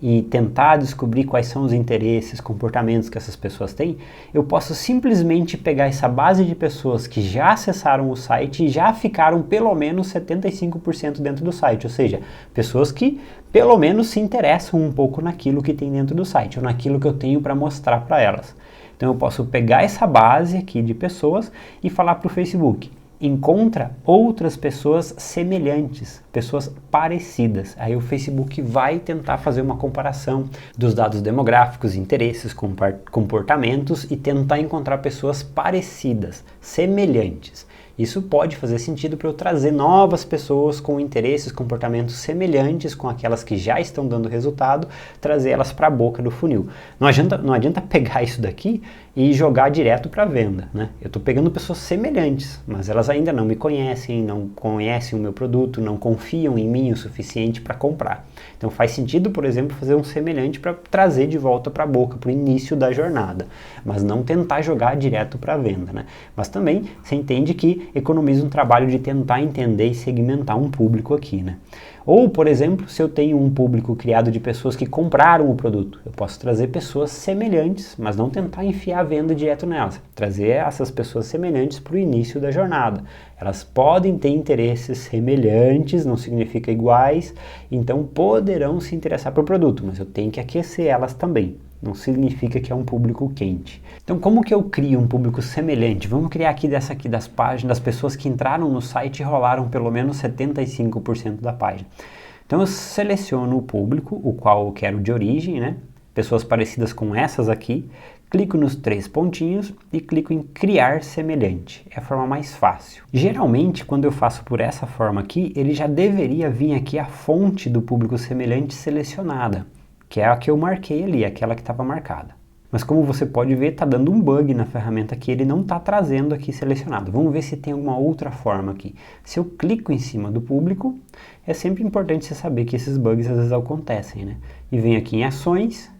e tentar descobrir quais são os interesses, comportamentos que essas pessoas têm, eu posso simplesmente pegar essa base de pessoas que já acessaram o site e já ficaram pelo menos 75% dentro do site, ou seja, pessoas que pelo menos se interessam um pouco naquilo que tem dentro do site, ou naquilo que eu tenho para mostrar para elas. Então eu posso pegar essa base aqui de pessoas e falar para o Facebook, encontra outras pessoas semelhantes, pessoas parecidas. Aí o Facebook vai tentar fazer uma comparação dos dados demográficos, interesses, comportamentos e tentar encontrar pessoas parecidas, semelhantes. Isso pode fazer sentido para eu trazer novas pessoas com interesses, comportamentos semelhantes com aquelas que já estão dando resultado, trazer elas para a boca do funil. Não adianta pegar isso daqui e jogar direto para a venda, né? Eu estou pegando pessoas semelhantes, mas elas ainda não me conhecem, não conhecem o meu produto, não confiam em mim o suficiente para comprar. Então faz sentido, por exemplo, fazer um semelhante para trazer de volta para a boca, para o início da jornada, mas não tentar jogar direto para a venda, né? Mas também você entende que economiza um trabalho de tentar entender e segmentar um público aqui, né? Ou, por exemplo, se eu tenho um público criado de pessoas que compraram o produto, eu posso trazer pessoas semelhantes, mas não tentar enfiar a venda direto nelas. Trazer essas pessoas semelhantes para o início da jornada. Elas podem ter interesses semelhantes, não significa iguais, então poderão se interessar pelo produto, mas eu tenho que aquecer elas também. Não significa que é um público quente. Então, como que eu crio um público semelhante? Vamos criar aqui dessa aqui das páginas, das pessoas que entraram no site e rolaram pelo menos 75% da página. Então, eu seleciono o público, o qual eu quero de origem, né? Pessoas parecidas com essas aqui. Clico nos 3 pontinhos e clico em criar semelhante. É a forma mais fácil. Geralmente, quando eu faço por essa forma aqui, ele já deveria vir aqui a fonte do público semelhante selecionada, que é a que eu marquei ali, aquela que estava marcada. Mas como você pode ver, está dando um bug na ferramenta que ele não está trazendo aqui selecionado. Vamos ver se tem alguma outra forma aqui. Se eu clico em cima do público, é sempre importante você saber que esses bugs às vezes acontecem, né? E vem aqui em ações,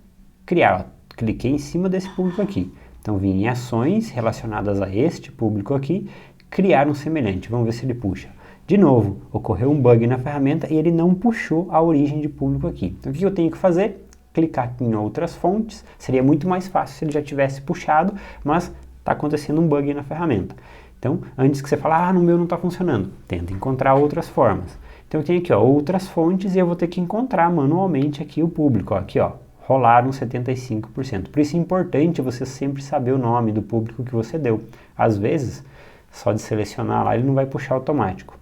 criar. Cliquei em cima desse público aqui. Então vim em ações relacionadas a este público aqui, criar um semelhante. Vamos ver se ele puxa. De novo, ocorreu um bug na ferramenta e ele não puxou a origem de público aqui. Então o que eu tenho que fazer? Clicar aqui em outras fontes. Seria muito mais fácil se ele já tivesse puxado, mas está acontecendo um bug na ferramenta. Então, antes que você fale, no meu não está funcionando, tenta encontrar outras formas. Então eu tenho aqui, outras fontes e eu vou ter que encontrar manualmente aqui o público. Aqui, rolaram 75%. Por isso é importante você sempre saber o nome do público que você deu. Às vezes, só de selecionar lá, ele não vai puxar automático.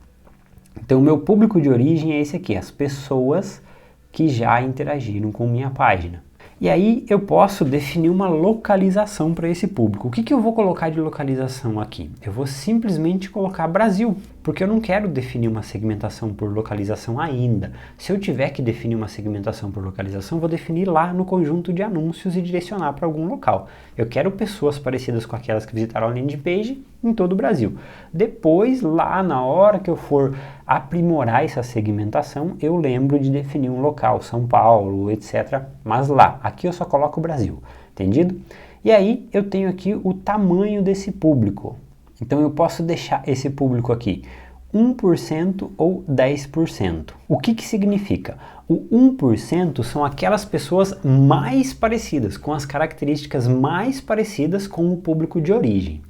Então, o meu público de origem é esse aqui, as pessoas que já interagiram com minha página. E aí eu posso definir uma localização para esse público. O que eu vou colocar de localização aqui? Eu vou simplesmente colocar Brasil, porque eu não quero definir uma segmentação por localização ainda. Se eu tiver que definir uma segmentação por localização, vou definir lá no conjunto de anúncios e direcionar para algum local. Eu quero pessoas parecidas com aquelas que visitaram a landing page em todo o Brasil. Depois, lá na hora que eu for aprimorar essa segmentação, eu lembro de definir um local, São Paulo, etc. Mas lá, aqui eu só coloco o Brasil, entendido? E aí eu tenho aqui o tamanho desse público. Então eu posso deixar esse público aqui 1% ou 10%. O que significa? O 1% são aquelas pessoas mais parecidas, com as características mais parecidas com o público de origem.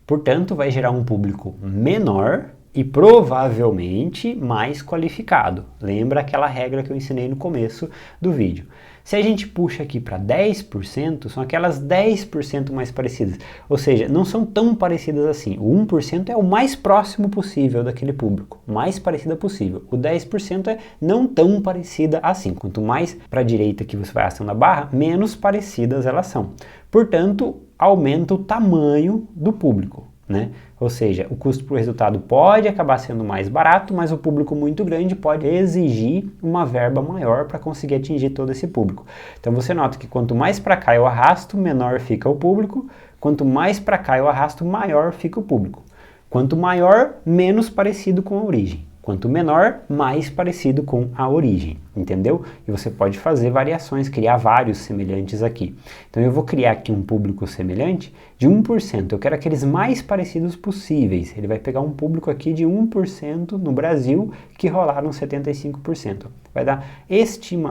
Portanto, vai gerar um público menor e provavelmente mais qualificado. Lembra aquela regra que eu ensinei no começo do vídeo. Se a gente puxa aqui para 10%, são aquelas 10% mais parecidas. Ou seja, não são tão parecidas assim. O 1% é o mais próximo possível daquele público, mais parecida possível. O 10% é não tão parecida assim. Quanto mais para a direita que você vai acionando a barra, menos parecidas elas são. Portanto, aumenta o tamanho do público, né? Ou seja, o custo por resultado pode acabar sendo mais barato, mas o público muito grande pode exigir uma verba maior para conseguir atingir todo esse público. Então você nota que quanto mais para cá eu arrasto, menor fica o público. Quanto mais para cá eu arrasto, maior fica o público. Quanto maior, menos parecido com a origem. Quanto menor, mais parecido com a origem, entendeu? E você pode fazer variações, criar vários semelhantes aqui. Então eu vou criar aqui um público semelhante de 1%. Eu quero aqueles mais parecidos possíveis. Ele vai pegar um público aqui de 1% no Brasil que rolaram 75%. Vai dar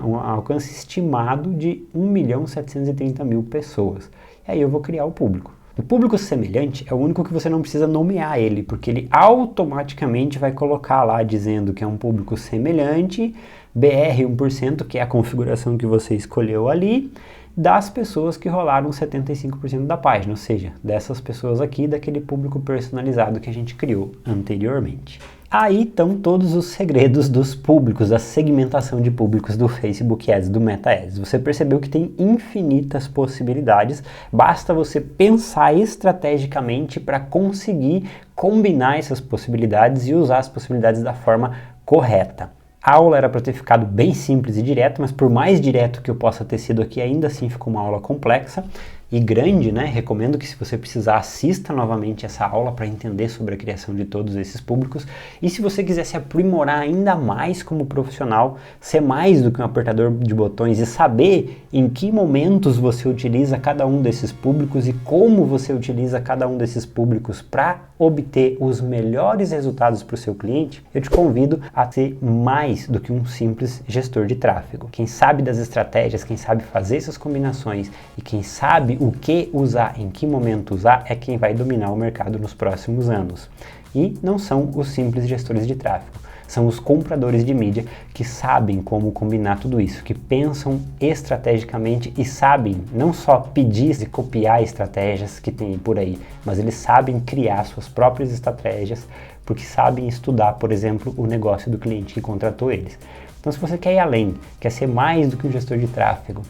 um alcance estimado de 1.730.000 pessoas. E aí eu vou criar o público. O público semelhante é o único que você não precisa nomear ele, porque ele automaticamente vai colocar lá dizendo que é um público semelhante, BR 1%, que é a configuração que você escolheu ali, das pessoas que rolaram 75% da página, ou seja, dessas pessoas aqui, daquele público personalizado que a gente criou anteriormente. Aí estão todos os segredos dos públicos, da segmentação de públicos do Facebook Ads, do Meta Ads. Você percebeu que tem infinitas possibilidades, basta você pensar estrategicamente para conseguir combinar essas possibilidades e usar as possibilidades da forma correta. A aula era para ter ficado bem simples e direto, mas por mais direto que eu possa ter sido aqui, ainda assim ficou uma aula complexa e grande, né? Recomendo que, se você precisar, assista novamente essa aula para entender sobre a criação de todos esses públicos. E se você quiser se aprimorar ainda mais como profissional, ser mais do que um apertador de botões e saber em que momentos você utiliza cada um desses públicos e como você utiliza cada um desses públicos para obter os melhores resultados para o seu cliente, eu te convido a ser mais do que um simples gestor de tráfego. Quem sabe das estratégias, quem sabe fazer essas combinações e quem sabe o que usar, em que momento usar, é quem vai dominar o mercado nos próximos anos. E não são os simples gestores de tráfego, são os compradores de mídia que sabem como combinar tudo isso, que pensam estrategicamente e sabem não só pedir e copiar estratégias que tem por aí, mas eles sabem criar suas próprias estratégias, porque sabem estudar, por exemplo, o negócio do cliente que contratou eles. Então, se você quer ir além, quer ser mais do que um gestor de tráfego,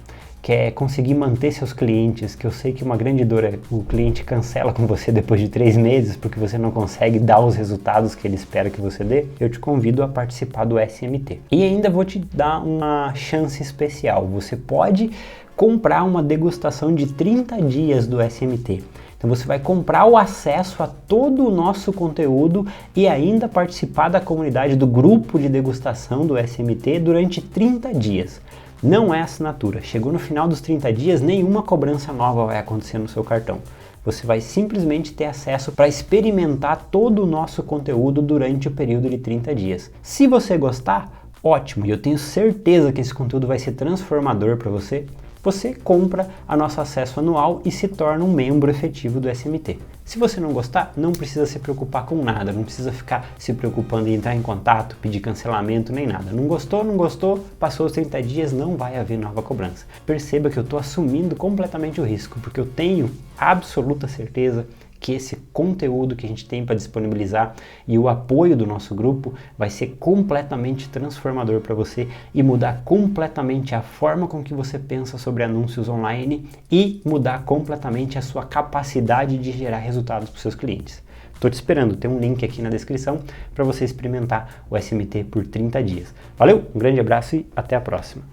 quer conseguir manter seus clientes, que eu sei que uma grande dor é o cliente cancela com você depois de 3 meses porque você não consegue dar os resultados que ele espera que você dê, eu te convido a participar do SMT. E ainda vou te dar uma chance especial. Você pode comprar uma degustação de 30 dias do SMT. Então você vai comprar o acesso a todo o nosso conteúdo e ainda participar da comunidade do grupo de degustação do SMT durante 30 dias. Não é assinatura. Chegou no final dos 30 dias, nenhuma cobrança nova vai acontecer no seu cartão. Você vai simplesmente ter acesso para experimentar todo o nosso conteúdo durante o período de 30 dias. Se você gostar, ótimo, e eu tenho certeza que esse conteúdo vai ser transformador para você. Você compra a nosso acesso anual e se torna um membro efetivo do SMT. Se você não gostar, não precisa se preocupar com nada, não precisa ficar se preocupando em entrar em contato, pedir cancelamento, nem nada. Não gostou, passou os 30 dias, não vai haver nova cobrança. Perceba que eu estou assumindo completamente o risco, porque eu tenho absoluta certeza que esse conteúdo que a gente tem para disponibilizar e o apoio do nosso grupo vai ser completamente transformador para você e mudar completamente a forma com que você pensa sobre anúncios online e mudar completamente a sua capacidade de gerar resultados para os seus clientes. Estou te esperando, tem um link aqui na descrição para você experimentar o SMT por 30 dias. Valeu, um grande abraço e até a próxima.